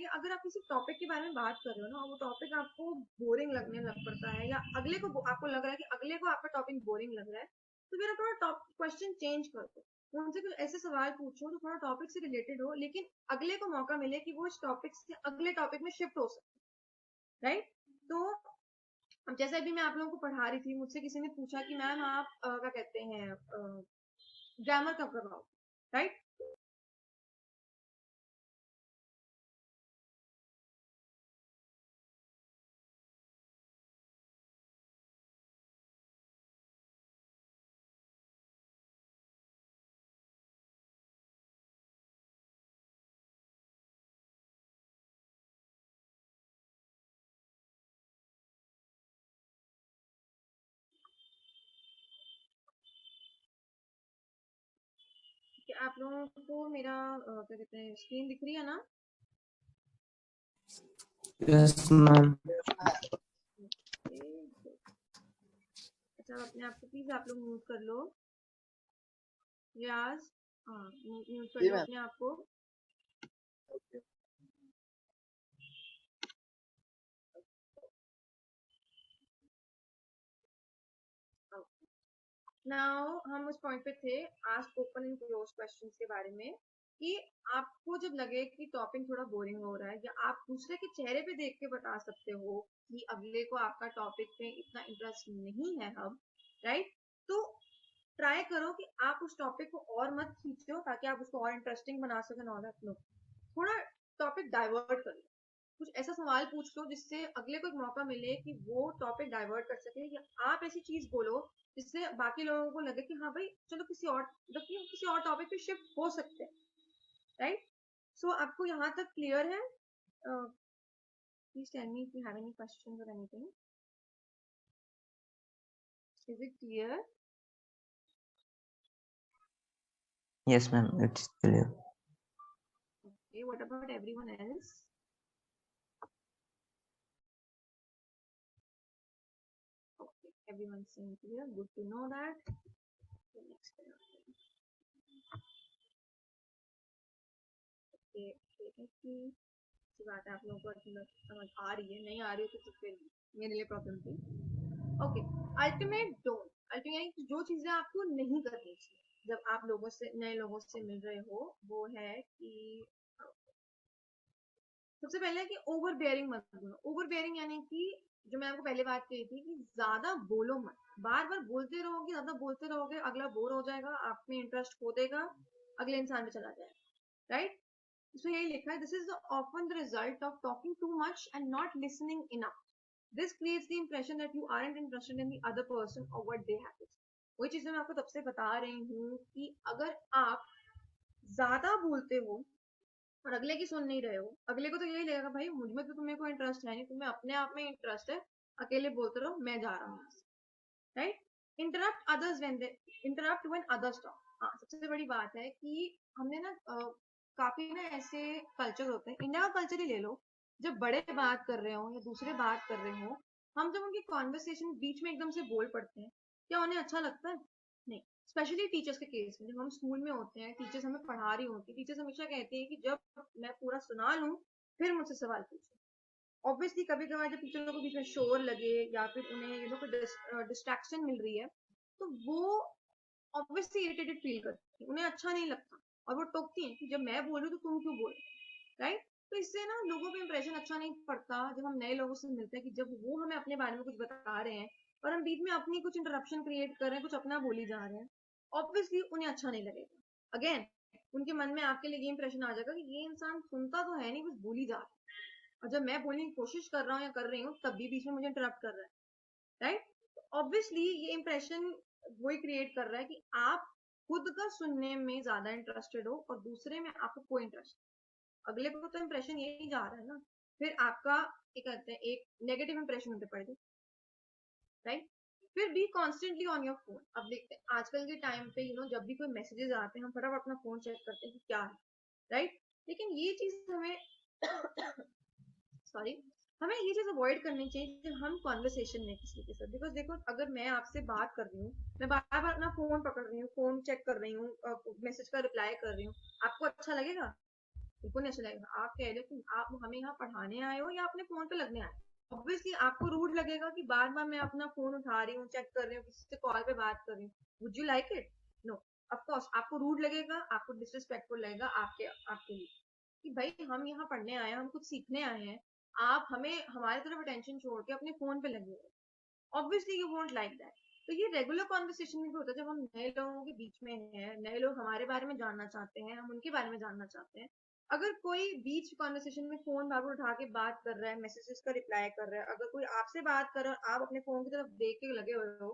अगर आप किसी टॉपिक के बारे में बात कर रहे हो ना और वो टॉपिक आपको बोरिंग लगने लग पड़ता है, या अगले को आपको लग रहा है कि अगले को आपका टॉपिक बोरिंग लग रहा है, तो फिर अपना टॉप क्वेश्चन चेंज कर दो। उनसे कुछ ऐसे सवाल पूछो जो थोड़ा टॉपिक से रिलेटेड हो, लेकिन अगले को मौका मिले कि वो इस टॉपिक से अगले टॉपिक में शिफ्ट हो सके। राइट, तो अब जैसे अभी मैं आप लोगों को पढ़ा रही थी, मुझसे किसी ने पूछा कि मैम आप क्या कहते हैं ग्रामर कब करवाओ। राइट, कि आप लोगों को मेरा क्या कहते हैं स्क्रीन दिख रही है ना? Yes ma'am. अच्छा, अपने आप को प्लीज आप लोग म्यूट कर लो। रियाज, हाँ म्यूट कर लो अपने आप को। नाउ हम उस पॉइंट पे थे, ask open and close questions के बारे में, कि आपको जब लगे कि टॉपिक थोड़ा बोरिंग हो रहा है, या आप दूसरे के चेहरे पे देख के बता सकते हो कि अगले को आपका टॉपिक पे इतना इंटरेस्ट नहीं है अब, राइट, तो ट्राई करो कि आप उस टॉपिक को और मत खींचो ताकि आप उसको और इंटरेस्टिंग बना सकें। और थोड़ा टॉपिक डाइवर्ट करो, कुछ ऐसा सवाल पूछ लो जिससे अगले को एक मौका मिले कि वो टॉपिक डाइवर्ट कर सके, या आप ऐसी चीज बोलो जिससे बाकी लोगों को लगे कि हाँ भाई चलो किसी और टॉपिक पे शिफ्ट हो सकते हैं। राइट, सो आपको यहाँ तक क्लियर है? Please tell me if you have any questions और anything. Is it clear? Yes, ma'am, it's clear. Okay, what about everyone else? Okay, everyone seems clear. Good to know that. The next okay, अच्छी बात है, आप लोगों को समझ आ रही है, नहीं आ रही हो तो फिर मेरे लिए प्रॉब्लम थी। Okay, ultimate don't. अल्टीमेट जो चीजें आपको नहीं करनी चाहिए जब आप नए लोगों से मिल रहे हो, वो है कि सबसे पहले कि ओवर बेयरिंग मत बोलो। ओवर बेयरिंग यानी कि जो मैं आपको पहले बात कही थी कि ज्यादा बोलो मत, बार बार बोलते रहोगे, ज्यादा बोलते रहोगे, अगला बोर हो जाएगा, आप में इंटरेस्ट खो देगा, अगले इंसान पे चला जाएगा। राइट, इसमें यही लिखा है, this is often the result of talking too much and not listening enough. This creates the impression that you aren't interested in the other person or what they have. वही चीजें मैं आपको तब से बता रही हूँ कि अगर आप ज्यादा बोलते हो और अगले की सुन नहीं रहे हो, अगले को तो यही लगेगा भाई मुझ में तो तुम्हें कोई इंटरेस्ट है नहीं, तुम्हें अपने आप में इंटरेस्ट है, अकेले बोलते रहो, मैं जा रहा हूँ यहाँ से, right? Interrupt when others talk. हाँ, सबसे बड़ी बात है कि हमने ना काफी ना ऐसे कल्चर होते हैं, इंडिया का कल्चर ही ले लो, जब बड़े बात कर रहे हो या दूसरे बात कर रहे हो, हम जब उनकी कॉन्वर्सेशन बीच में एकदम से बोल पड़ते हैं, क्या उन्हें अच्छा लगता है? नहीं। स्पेशली टीचर्स के केस में, जब हम स्कूल में होते हैं, टीचर्स हमें पढ़ा रही होती है, टीचर्स हमेशा कहती है कि जब मैं पूरा सुना लूं फिर मुझसे सवाल पूछो। ऑब्वियसली कभी कभार जब टीचर को बीच में शोर लगे या फिर उन्हें कोई डिस्ट्रैक्शन मिल रही है, तो वो ऑब्वियसली इरिटेटेड फील करती है, उन्हें अच्छा नहीं लगता और वो टोकती है कि जब मैं बोल रही हूँ तो तुम क्यों बोल रहे हो, राइट? तो इससे ना लोगों पे इंप्रेशन अच्छा नहीं पड़ता जब हम नए लोगों से मिलते हैं, कि जब वो हमें अपने बारे में कुछ बता रहे हैं और हम बीच में अपनी कुछ इंटरप्शन क्रिएट कर रहे हैं, कुछ अपना बोली जा रहे हैं, ऑब्वियसली उन्हें अच्छा नहीं लगेगा। अगेन उनके मन में आपके लिए ये इंप्रेशन आ जाएगा कि ये इंसान सुनता तो है नहीं, बस बोली जा रहा है, और जब मैं बोलने की कोशिश कर रहा हूँ या कर रही हूँ तब भी बीच में मुझे इंटरप्ट कर रहा है, राइट? ऑब्वियसली ये इंप्रेशन वही क्रिएट कर रहा है कि आप खुद का सुनने में ज्यादा इंटरेस्टेड हो और दूसरे में आपको कोई इंटरेस्ट, अगले को तो इंप्रेशन यही जा रहा है ना, फिर आपका क्या कहते हैं एक नेगेटिव इंप्रेशन उन पे पड़ेगा, राइट? फिर be constantly on your phone. अब देखते हैं आजकल के टाइम पे जब भी कोई मैसेजेस आते हैं हम फटाफट अपना फोन चेक करते हैं कि क्या है, राइट? लेकिन ये चीज हमें सॉरी, हमें ये चीज अवॉइड करनी चाहिए जब हम कॉन्वर्सेशन में किसी के साथ, बिकॉज देखो अगर मैं आपसे बात कर रही हूँ, मैं बार बार अपना फोन पकड़ रही हूँ, फोन चेक कर रही हूँ, मैसेज का रिप्लाई कर रही हूँ, आपको अच्छा लगेगा? बिल्कुल नहीं अच्छा लगेगा। आप कह रहे हो कि आप हमें यहाँ पढ़ाने आए हो या अपने फोन पे लगने आए हो, ऑब्वियसली आपको रूड लगेगा कि बार बार मैं अपना फोन उठा रही हूँ, चेक कर रही हूँ, किसी से कॉल पे बात कर रही हूँ। Would you like it? No, of course आपको रूड लगेगा, आपको डिसरिस्पेक्टफुल लगेगा आपके आपके लिए, कि भाई हम यहाँ पढ़ने आए हैं, हम कुछ सीखने आए हैं, आप हमें हमारी तरफ अटेंशन छोड़ के अपने फोन पे लगे हो, obviously you won't like that. तो ये रेगुलर कॉन्वर्सेशन में भी होता है, जब हम नए लोगों के बीच में हैं, नए लोग हमारे बारे में जानना चाहते हैं, हम उनके बारे में जानना चाहते हैं, अगर कोई बीच कॉन्वर्सेशन में फोन बार उठा के बात कर रहा है, मैसेजेस का रिप्लाई कर रहा है, अगर कोई आपसे बात कर रहा है आप अपने फोन की तरफ देख के लगे हुए हो,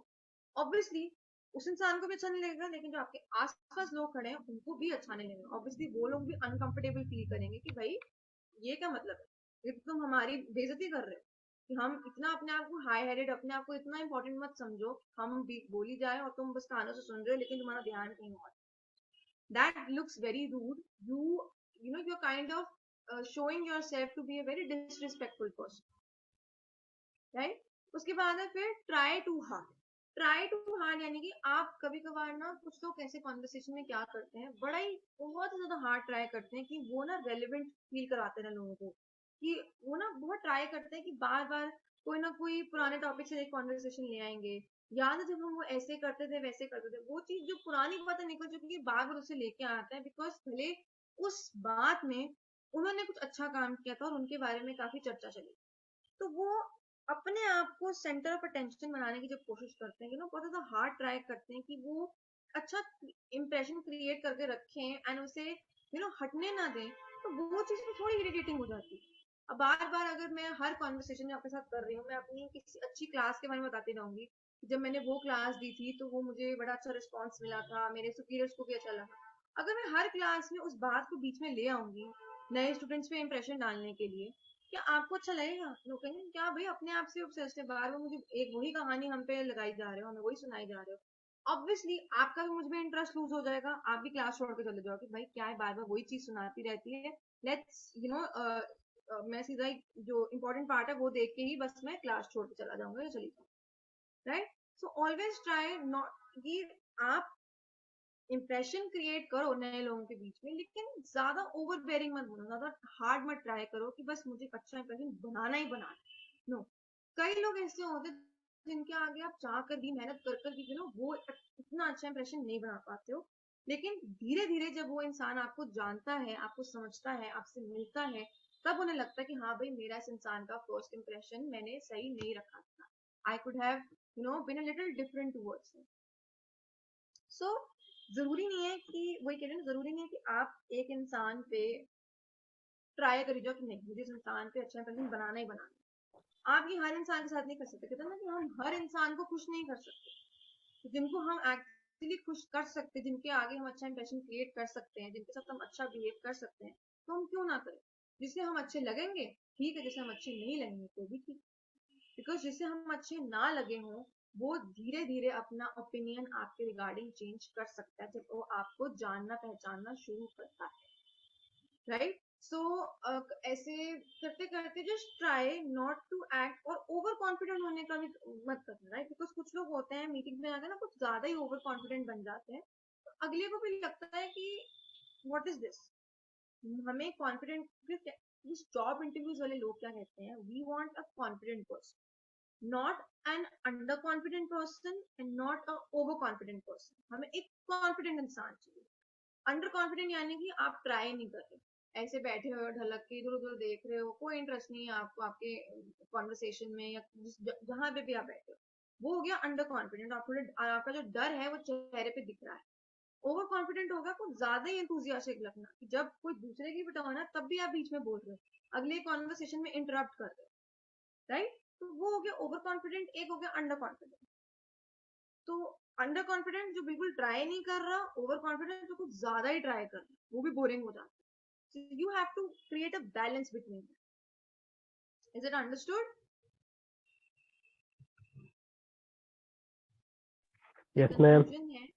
ऑब्वियसली उस इंसान को भी अच्छा नहीं लगेगा, लेकिन जो आपके आसपास लोग खड़े हैं उनको भी अच्छा नहीं लगेगा, ऑब्वियसली वो लोग भी अनकंफर्टेबल फील करेंगे कि भाई ये क्या मतलब है, ये तो तुम हमारी बेइज्जती कर रहे हो, कि हम इतना अपने आप को हाई हेडेड, अपने आप को इतना इंपॉर्टेंट मत समझो, हम भी बोली जाए और तुम बस कानों से सुन रहे हो लेकिन तुम्हारा ध्यान कहीं और। That looks very rude, you're kind of showing yourself to be a very disrespectful person, right? उसके बाद है फिर ट्राई टू हार्ड यानी कि आप कभी कभार ना कुछ लोग ऐसे कॉन्वर्सेशन में क्या करते हैं, बड़ा ही बहुत ज्यादा हार्ड ट्राई करते हैं कि वो ना रेलिवेंट फील कराते हैं लोगों को, कि वो ना बहुत ट्राई करते हैं कि बार बार कोई ना कोई पुराने टॉपिक से एक कॉन्वर्सेशन ले आएंगे, याद है जब हम वो ऐसे करते थे वैसे करते थे, वो चीज जो पुरानी बातें निकल चुकी है बार बार उसे लेके आते हैं, बिकॉज पहले उस बात में उन्होंने कुछ अच्छा काम किया था और उनके बारे में काफी चर्चा चली, तो वो अपने आप को सेंटर ऑफ अटेंशन बनाने की जब कोशिश करते हैं, बहुत ज्यादा हार्ड ट्राई करते हैं कि वो अच्छा इंप्रेशन क्रिएट करके रखें एंड उसे हटने ना दें, तो वो चीज में थोड़ी इरिटेटिंग हो जाती है। अब बार बार अगर मैं हर कॉन्वर्सेशन में आपके साथ कर रही हूँ, मैं अपनी किसी अच्छी क्लास के बारे में बताती रहूंगी, जब मैंने वो क्लास दी थी तो वो मुझे बड़ा अच्छा रिस्पॉन्स मिला था, मेरे सुपीरियर्स को भी अच्छा लगा, अगर मैं हर क्लास में उस बात को बीच में ले आऊंगी नए स्टूडेंट्स पे इंप्रेशन डालने के लिए, क्या आपको अच्छा लगेगा? लोग कहेंगे क्या भाई अपने आप से ऑब्सेस्ड है, बार बार मुझे एक वही कहानी हम पे लगाई जा रहे हो, हमें वही सुनाई जा रहे हो, ऑब्वियसली आपका भी मुझ में इंटरेस्ट लूज हो जाएगा, आप भी क्लास छोड़ के चले जाओगे, भाई क्या है बार बार वही चीज सुनाती रहती है, लेट्स मैं सीधा जो इम्पोर्टेंट पार्ट है वो देख के ही बस मैं क्लास छोड़ के चला जाऊंगा या चली जाऊंगा, right? So always try not कि आप इंप्रेशन क्रिएट करो नए लोगों के बीच में, लेकिन ज्यादा ओवर बेयरिंग मत बनो, ज्यादा हार्ड मत ट्राई करो कि बस मुझे अच्छा इंप्रेशन बनाना ही बनाना। नो, कई लोग ऐसे होते हैं जिनके आगे आप चाह कर भी मेहनत कर कर भी वो इतना अच्छा इंप्रेशन नहीं बना पाते हो, लेकिन धीरे धीरे जब वो इंसान आपको जानता है, आपको समझता है, आपसे मिलता है, तब उन्हें लगता है कि हाँ भाई मेरा इस इंसान का फर्स्ट इंप्रेशन मैंने सही नहीं रखा था, I could have been a little different towards him. So जरूरी नहीं है कि वही कह रहे हैं, जरूरी नहीं है कि आप एक इंसान पे ट्राई करी जाओ कि नहीं मुझे इस इंसान पे अच्छा इंप्रेशन बनाना ही बनाना है। आप ये हर इंसान के साथ नहीं कर सकते, कहते हैं ना कि हम हर इंसान को खुश नहीं कर सकते, तो जिनको हम एक्चुअली खुश कर सकते, जिनके आगे हम अच्छा इंप्रेशन क्रिएट कर सकते हैं, जिनके साथ हम अच्छा बिहेव कर सकते हैं, तो हम क्यों ना करें? जिससे हम अच्छे लगेंगे ठीक है, जिससे हम अच्छे नहीं लगेंगे तो भी ठीक, बिकॉज जिससे हम अच्छे ना लगे हों वो धीरे धीरे अपना ओपिनियन आपके रिगार्डिंग चेंज कर सकता है जब वो आपको जानना पहचानना शुरू करता है, राइट? सो ऐसे करते करते just try not to act, or over confident होने का भी मत करना, राइट? बिकॉज कुछ लोग होते हैं मीटिंग में आकर ना कुछ ज्यादा ही ओवर कॉन्फिडेंट बन जाते हैं, तो अगले को भी लगता है कि व्हाट इज दिस, हमें कॉन्फिडेंट, जॉब इंटरव्यूज वाले लोग क्या कहते हैं, we want a confident person, not an under confident person and not a over confident person, हमें एक कॉन्फिडेंट इंसान चाहिए। अंडर कॉन्फिडेंट यानी कि आप ट्राई नहीं कर रहे, ऐसे बैठे हो ढलक के इधर उधर देख रहे हो, कोई इंटरेस्ट नहीं है आपको आपके कॉन्वर्सेशन में या जहां पे भी आप बैठे हो, वो हो गया अंडर कॉन्फिडेंट। आपका जो डर है वो चेहरे पे दिख रहा है। ओवर कॉन्फिडेंट होगा कुछ ज्यादा ही एंथुसियास्टिक लगना, कि जब कोई दूसरे की बताओ ना तब भी आप बीच में बोल रहे हो, अगले कॉन्वर्सेशन में इंटरप्ट कर रहे हो, राइट? तो वो हो गया ओवर कॉन्फिडेंट, एक हो गया अंडर कॉन्फिडेंट। तो अंडर कॉन्फिडेंट जो बिल्कुल ट्राई नहीं कर रहा, ओवर कॉन्फिडेंट जो कुछ ज्यादा ही ट्राई कर रहा, वो भी बोरिंग हो जाता है। So you have to create a balance between them. Is it understood? Yes ma'am. Conclusion है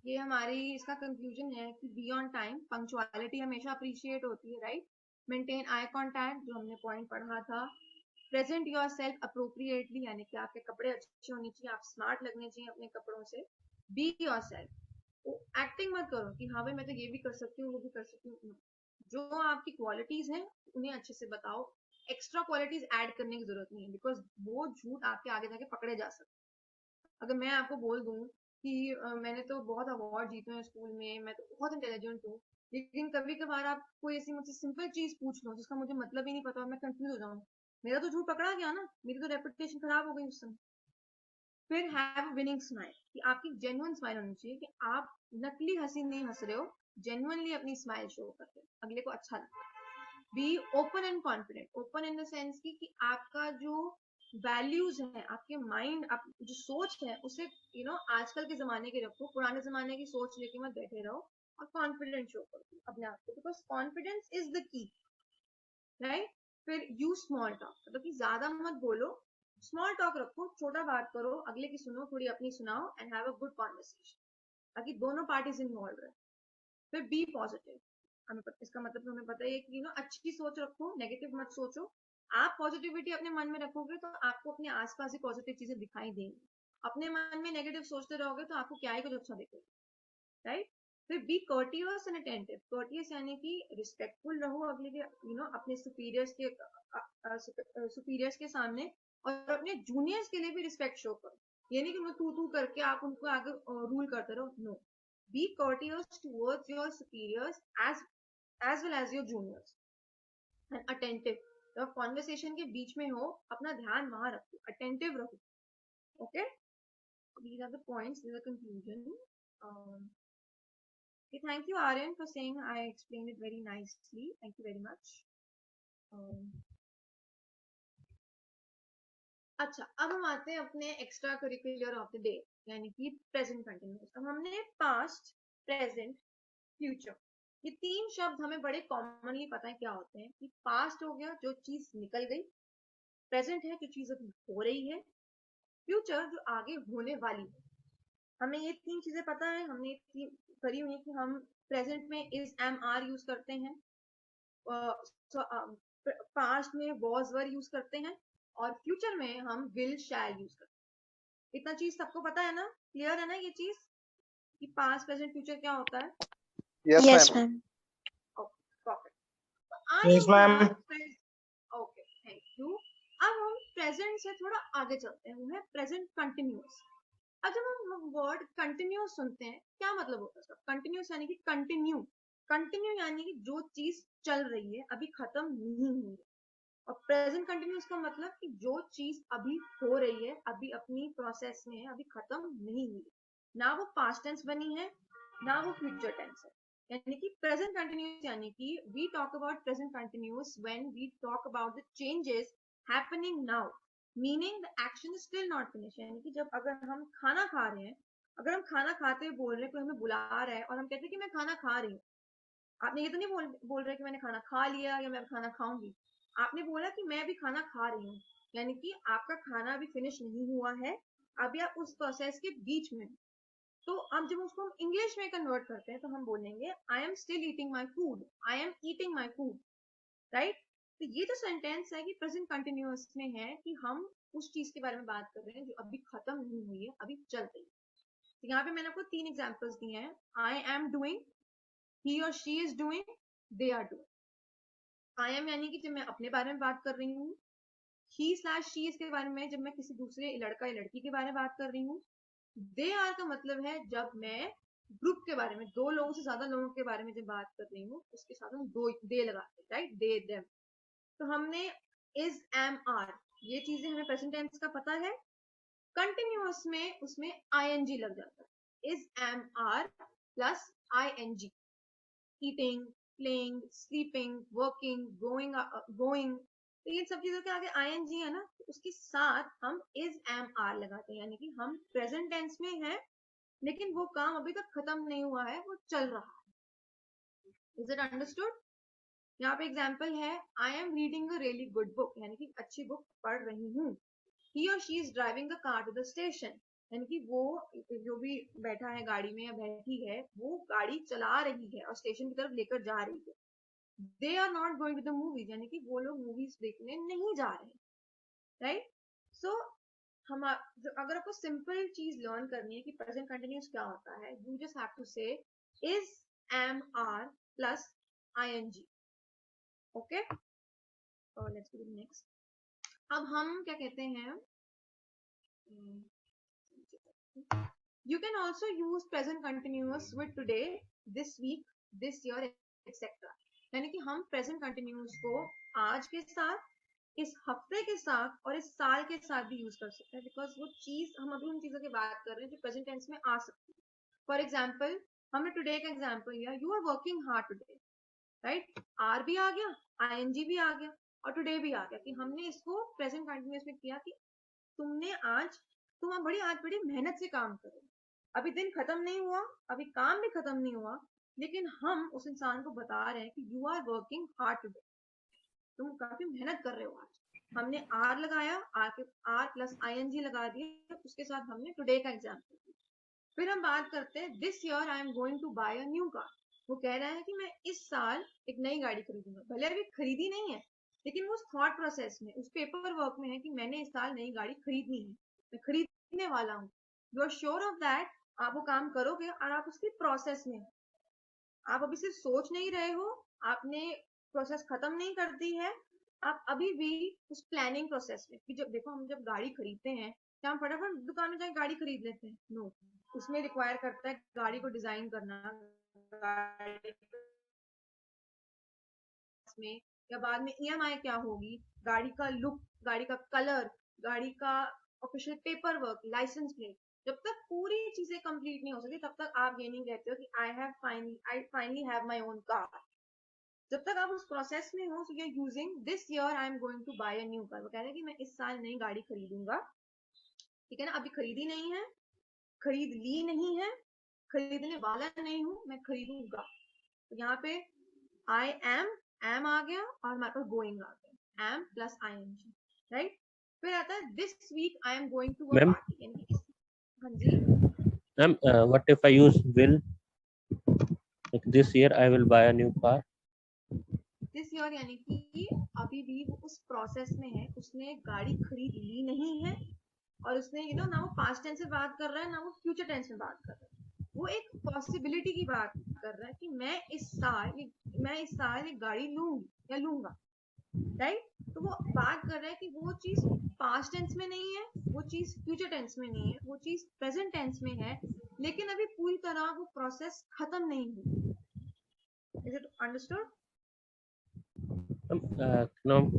ये हमारी, इसका कंक्लूजन है कि बी ऑन टाइम, पंक्चुअलिटी हमेशा अप्रिशिएट होती है, राइट? मेंटेन आई कांटेक्ट, जो हमने पॉइंट पढ़ा था। प्रेजेंट योर सेल्फ अप्रोप्रिएटली, यानी कि आपके कपड़े अच्छे होने चाहिए, आप स्मार्ट लगने चाहिए अपने कपड़ों से। बी योर सेल्फ, एक्टिंग मत करो कि हाँ भाई मैं तो ये भी कर सकती हूँ वो भी कर सकती हूँ। जो आपकी क्वालिटीज हैं उन्हें अच्छे से बताओ, एक्स्ट्रा क्वालिटीज ऐड करने की जरूरत नहीं है, बिकॉज वो झूठ आपके आगे जाके पकड़े जा सकते हैं। अगर मैं आपको बोल दूं कि मैंने तो बहुत अवार्ड जीते हैं स्कूल में, मैं तो बहुत इंटेलिजेंट हूँ, लेकिन कभी कभार आप कोई ऐसी मुझसे सिंपल चीज पूछ लो जिसका मुझे मतलब ही नहीं पता और मैं कंफ्यूज हो जाऊँ, मेरा तो झूठ पकड़ा गया ना, मेरी तो रेपुटेशन खराब हो गई उस समय। फिर हैव विनिंग स्माइल, कि आपकी जेन्युइन स्माइल होनी चाहिए, कि आप नकली हंसी नहीं हंस रहे हो, जेन्युइनली अपनी स्माइल शो कर रहे हो, अगले को अच्छा लगता है। Be open and confident, open in the sense कि आपका जो वैल्यूज है, आपके माइंड, आप जो सोच है उसे आजकल के जमाने के रखो, पुराने जमाने की सोच लेके मत बैठे रहो, और कॉन्फिडेंट शो करो अपने आप को, because confidence is the key, right? फिर यूज स्मॉल टॉक, मतलब कि ज्यादा मत बोलो, स्मॉल टॉक रखो, छोटा बात करो, अगले की सुनो, थोड़ी अपनी सुनाओ, and have a good conversation, ताकि दोनों पार्टीज इन्वॉल्व रहे। फिर बी पॉजिटिव, इसका मतलब हमें पता है कि अच्छी सोच रखो, नेगेटिव मत सोचो। आप पॉजिटिविटी अपने मन में रखोगे तो आपको अपने आसपास ही पॉजिटिव चीजें दिखाई देंगी, अपने मन में नेगेटिव सोचते रहोगे तो आपको क्या ही कुछ अच्छा दिखेगा, राइट? फिर be courteous and attentive, courteous यानी कि रिस्पेक्टफुल रहो अगले के, अपने सुपीरियर्स के सामने, और अपने जूनियर्स के लिए भी रिस्पेक्ट शो करो, ये नहीं कि तू करके आप उनको आगे रूल करते रहो, no. Be courteous towards your superiors as well as your juniors, and attentive, जब कॉन्वर्सेशन के बीच में हो अपना ध्यान वहां रखो, अटेंटिव रहो, okay? These are the points, these are conclusion. Okay, thank you Aryan for saying I explained it very nicely, thank you very much. अच्छा, अब हम आते हैं अपने extra curricular of the day, यानी कि प्रेजेंट कंटिन्यूअस। अब हमने पास्ट, प्रेजेंट, फ्यूचर, ये तीन शब्द हमें बड़े कॉमनली पता है क्या होते हैं, कि पास्ट हो गया जो चीज निकल गई, प्रेजेंट है जो चीज अभी हो रही है, फ्यूचर जो आगे होने वाली है। हमें ये तीन चीजें पता है, हमने करी हुई है कि हम प्रेजेंट में इज, एम, आर यूज करते हैं, पास्ट में वॉज, वर यूज करते हैं, और फ्यूचर में हम विल, शैल यूज करते हैं। इतना चीज सबको पता है ना, क्लियर है ना ये चीज, कि पास्ट, प्रेजेंट, फ्यूचर क्या होता है? Yes, ma'am. Yes, ma'am. Okay, thank you. अब हम प्रेजेंट से थोड़ा आगे चलते हैं, वो है प्रेजेंट कंटिन्यूअस। अब जब हम वर्ड कंटिन्यूअस सुनते हैं, क्या मतलब होता है इसका? कंटिन्यूअस यानी कि कंटिन्यू, कंटिन्यू यानी कि जो चीज चल रही है, अभी खत्म नहीं हुई है, और प्रेजेंट कंटिन्यूअस का मतलब कि जो चीज अभी हो रही है, अभी अपनी प्रोसेस में है, अभी खत्म नहीं हुई है, ना वो पास्ट टेंस बनी है ना वो फ्यूचर टेंस है। यानी कि प्रेजेंट कंटिन्यूअस यानी कि we talk about present continuous when we talk about the changes happening now, meaning the action is still not finish. यानी कि जब अगर हम खाना खा रहे हैं, अगर हम खाना खाते हुए बोल रहे हैं, कोई हमें बुला रहा है और हम कहते हैं कि मैं खाना खा रही हूँ, आपने ये तो नहीं बोल रहे कि मैंने खाना खा लिया या मैं खाना खाऊंगी, आपने बोला कि मैं अभी खाना खा रही हूँ, यानी कि आपका खाना अभी फिनिश नहीं हुआ है, अभी आप उस प्रोसेस के बीच में। तो अब जब उसको हम इंग्लिश में कन्वर्ट करते हैं तो हम बोलेंगे I am still eating my food, I am eating my food, right. तो ये जो सेंटेंस है कि प्रेजेंट कंटिन्यूअस में है कि हम उस चीज के बारे में बात कर रहे हैं जो अभी खत्म नहीं हुई है, अभी चल रही है। तो यहाँ पे मैंने आपको 3 एग्जांपल्स दिए हैं, आई एम डूइंग, ही और she is doing, they are doing. I am यानी कि जब मैं अपने बारे में बात कर रही हूँ, ही स्लैश शी इसके बारे में जब मैं किसी दूसरे लड़का या लड़की के बारे में बात कर रही हूँ, दे आर का मतलब है जब मैं ग्रुप के बारे में, 2 लोगों से ज्यादा लोगों के बारे में जब बात कर रही हूँ उसके साथ हम दो दे लगाते हैं, राइट, दे देम। तो हमने इज एम आर ये चीजें हमें प्रेजेंट टेंस का पता है। कंटिन्यूअस में उसमें आईएनजी लग जाता है, is am are plus ING, eating, playing, sleeping, working, going, तो ये सब चीजों के आगे आईएनजी है ना, तो उसके साथ हम इज एम आर लगाते हैं, यानी कि हम प्रेजेंट टेंस में है लेकिन वो काम अभी तक खत्म नहीं हुआ है, वो चल रहा है। Is it understood? यहाँ पे एग्जाम्पल है, I am reading a really good book, यानी कि अच्छी बुक पढ़ रही हूँ। ही और she is driving the car to the station, यानी कि वो जो भी बैठा है गाड़ी में या बैठी है वो गाड़ी चला रही है और स्टेशन की तरफ लेकर जा रही है। They are not going to the movies, यानी कि वो लोग मूवीज देखने नहीं जा रहे, राइट। सो हम अगर आपको सिंपल चीज लर्न करनी है कि प्रेजेंट कंटिन्यूअस क्या होता है, you just have to say is am are plus ING, okay. Let's go next. अब हम क्या कहते हैं, you can also use present continuous with today, this week, this year, etc. यानी कि हम present continuous को आज के साथ, इस हफ्ते के साथ और इस साल के साथ भी यूज कर सकते हैं, बिकॉज वो चीज हम अभी उन चीजों की बात कर रहे हैं जो प्रेजेंट टेंस में आ सकती है। फॉर एग्जाम्पल हमने टुडे का एग्जाम्पल लिया, you are working hard today, right, are भी आ गया, आईएनजी भी आ गया और टुडे भी आ गया, कि हमने इसको प्रेजेंट कंटिन्यूअस में किया कि तुम आज बड़ी मेहनत से काम करो, अभी दिन खत्म नहीं हुआ, अभी काम भी खत्म नहीं हुआ, लेकिन हम उस इंसान को बता रहे हैं कि you are working hard today, तुम काफी मेहनत कर रहे हो आज। हमने आर लगाया, आर प्लस आईएनजी लगा दिया, उसके साथ हमने टुडे का एग्जाम्पल दिया। फिर हम बात करते हैं, this year I am going to buy a new car, वो कह रहा है कि मैं इस साल एक नई गाड़ी खरीदूंगा, भले अभी खरीदी नहीं है लेकिन वो उस थॉट प्रोसेस में, उस पेपर वर्क में है कि मैंने इस साल नई गाड़ी खरीदनी है, मैं खरीदने वाला हूँ। You are sure of that, आप वो काम करोगे और आप उसकी प्रोसेस में, आप अभी सिर्फ सोच नहीं रहे हो, आपने प्रोसेस खत्म नहीं कर दी है, आप अभी भी उस प्लानिंग प्रोसेस में, कि जब देखो हम जब गाड़ी खरीदते हैं क्या हम फटाफट दुकान में जाके गाड़ी खरीद लेते हैं? नो, उसमें रिक्वायर करता है गाड़ी को डिजाइन करना, गाड़ी में या बाद में ईएमआई क्या होगी, गाड़ी का लुक, गाड़ी का कलर, गाड़ी का official paper work, licence plate, जब तक पूरी चीजें कंप्लीट नहीं हो सकती तब तक आप ये नहीं कहते हो कि I finally have my own car. जब तक आप उस प्रोसेस में हो, so you are using this year I am going to buy a new car, वो कह रहे हैं कि मैं इस साल नई गाड़ी खरीदूंगा, ठीक है ना, अभी खरीदी नहीं है, खरीद ली नहीं है, खरीदने वाला नहीं हूं, मैं खरीदूंगा। तो यहाँ पे आई एम आ गया और हमारे पास गोइंग आ गया, एम प्लस आईएनजी, राइट। फिर आता है this week I am going to a party, यानी कि हाँ जी ma'am, what if I use will, like this year I will buy a new car? This year यानी कि अभी भी वो उस प्रोसेस में है, उसने गाड़ी खरीद ली नहीं है और उसने ना वो पास्ट टेंस में बात कर रहा है ना वो फ्यूचर टेंस में बात कर रहा है, वो एक पॉसिबिलिटी की बात कर रहा है कि मैं इस साल एक गाड़ी लूंगी या लूंगा, राइट। तो वो बात कर रहा है कि वो चीज पास्ट टेंस में नहीं है, वो चीज फ्यूचर टेंस में नहीं है, वो चीज प्रेजेंट टेंस में है, लेकिन अभी पूरी तरह वो प्रोसेस खत्म नहीं हुई। Is it understood?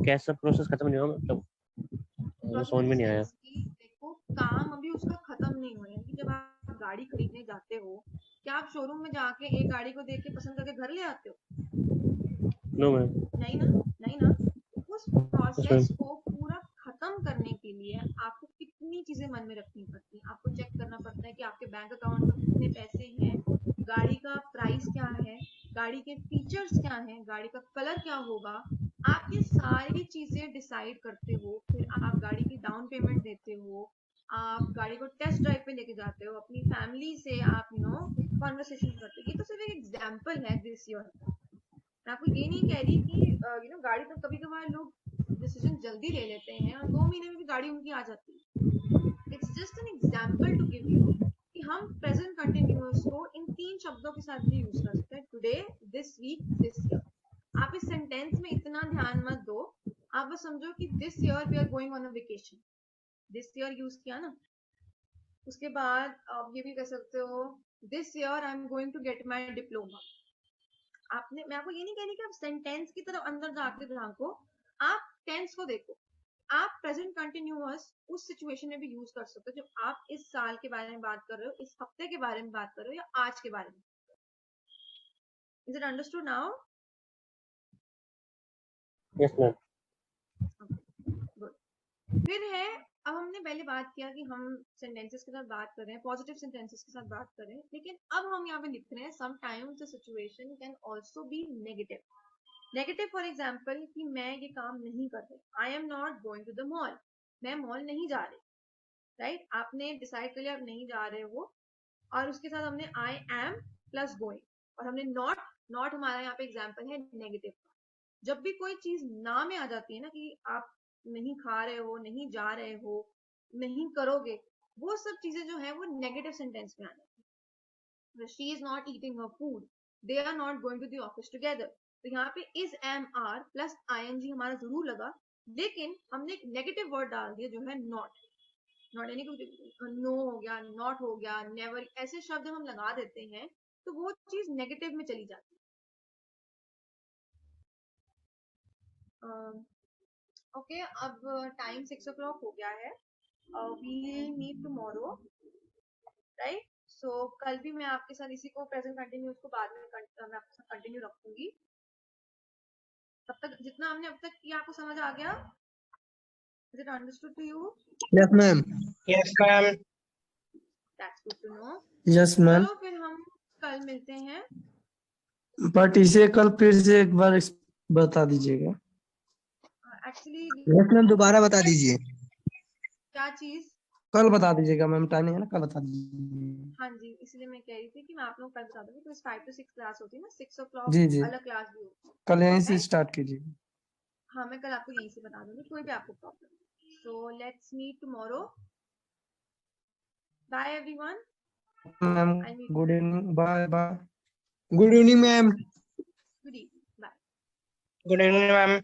कैसा प्रोसेस खत्म नहीं हुआ, मतलब समझ में नहीं आया। देखो काम अभी उसका खत्म नहीं हुआ है, कि जब आप गाड़ी खरीदने जाते हो क्या आप शोरूम में जाके एक गाड़ी को देख के पसंद करके घर ले आते हो? नो मैम, नहीं ना। उस प्रोसेस को पूरा खत्म करने के लिए आपको कितनी चीजें मन में रखनी पड़ती है, आपको चेक करना पड़ता है कि आपके बैंक अकाउंट में कितने पैसे हैं, गाड़ी का प्राइस क्या है, गाड़ी के फीचर्स क्या हैं, गाड़ी का कलर क्या होगा, आप ये सारी चीजें डिसाइड करते हो, फिर आप गाड़ी की डाउन पेमेंट देते हो, आप गाड़ी को टेस्ट ड्राइव पे लेके जाते हो, अपनी फैमिली से आप कॉन्वर्सेशन करते हो। ये तो सिर्फ एक एग्जाम्पल है दिस ईयर का। मैं आपको ये नहीं कह रही कि गाड़ी तो कभी कभार लोग डिसीजन जल्दी ले लेते हैं और 2 महीने में भी गाड़ी उनकी आ जाती है। It's just an example to give you कि हम प्रेजेंट कंटिन्यूअस को इन 3 शब्दों के साथ भी यूज कर सकते हैं, today, this week, this year. आप इस सेंटेंस में इतना ध्यान मत दो, आप बस समझो कि this year we are going on a vacation, this year use किया ना। उसके बाद आप ये भी कह सकते हो this year I am going to get my diploma. आपने, मैं आपको ये नहीं कह रही कि आप सेंटेंस की तरफ अंदर जाके झांको, आप टेंस को देखो। आप प्रेजेंट कंटिन्यूअस उस सिचुएशन में भी यूज कर सकते हो जब आप इस साल के बारे में बात कर रहे हो, इस हफ्ते के बारे में बात कर रहे हो, या आज के बारे में। Is it understood now? Yes, ma'am. Good. फिर है, अब हमने पहले बात किया कि हम सेंटेंसेस के साथ बात कर रहे हैं, पॉजिटिव सेंटेंसेस के साथ बात कर रहे हैं, लेकिन अब हम यहाँ पे लिख रहे हैं sometimes the situation can also be negative. Negative for example कि मैं ये काम नहीं कर रही, I am not going to the mall, मैं मॉल नहीं जा रही, राइट? आपने डिसाइड कर लिया आप नहीं जा रहे हो, और उसके साथ हमने आई एम प्लस गोइंग, और हमने नॉट हमारा यहाँ पे एग्जाम्पल है नेगेटिव का। जब भी कोई चीज ना में आ जाती है ना कि आप नहीं खा रहे हो, नहीं जा रहे हो, नहीं करोगे, वो सब चीजें जो है वो नेगेटिव सेंटेंस में आ जाती है। She is not eating her food, they are not going to the office together. तो यहाँ पे is am are plus ING हमारा जरूर लगा, लेकिन हमने एक नेगेटिव वर्ड डाल दिया जो है नॉट यानी नो हो गया, नॉट हो गया, नेवर, ऐसे शब्द हम लगा देते हैं तो वो चीज नेगेटिव में चली जाती है। ओके, अब टाइम 6 o'clock हो गया है, वी मीट टुमारो, राइट? सो कल भी मैं आपके साथ इसी को प्रेजेंट कंटिन्यूअस को बाद में मैं आपके साथ कंटिन्यू रखूंगी। तब तक जितना हमने अब तक किया आपको समझ आ गया? Is it understood to you? Yes, ma'am. Yes, ma'am. That's good to know. Yes, ma'am. चलो फिर हम कल मिलते हैं। बट इसे कल फिर से एक बार बता दीजिएगा। एक्चुअली यस मैम, दोबारा बता दीजिए। क्या चीज? कल बता दीजिएगा मैम, टाइम नहीं है ना, कल बता दीजिए। हाँ जी, इसलिए मैं कह रही थी कि मैं आप लोग कल बता दूंगी। तो 5 to 6 क्लास होती है ना, 6 o'clock जी जी, अलग क्लास भी होती है। कल यहीं से Right? स्टार्ट कीजिए। हाँ, मैं कल आपको यहीं से बता दूंगी, कोई भी आपको problem. So let's meet tomorrow. Bye everyone. Ma'am I'll meet good you. Evening, bye bye. Good evening ma'am. Good evening. Bye. Good evening, ma'am.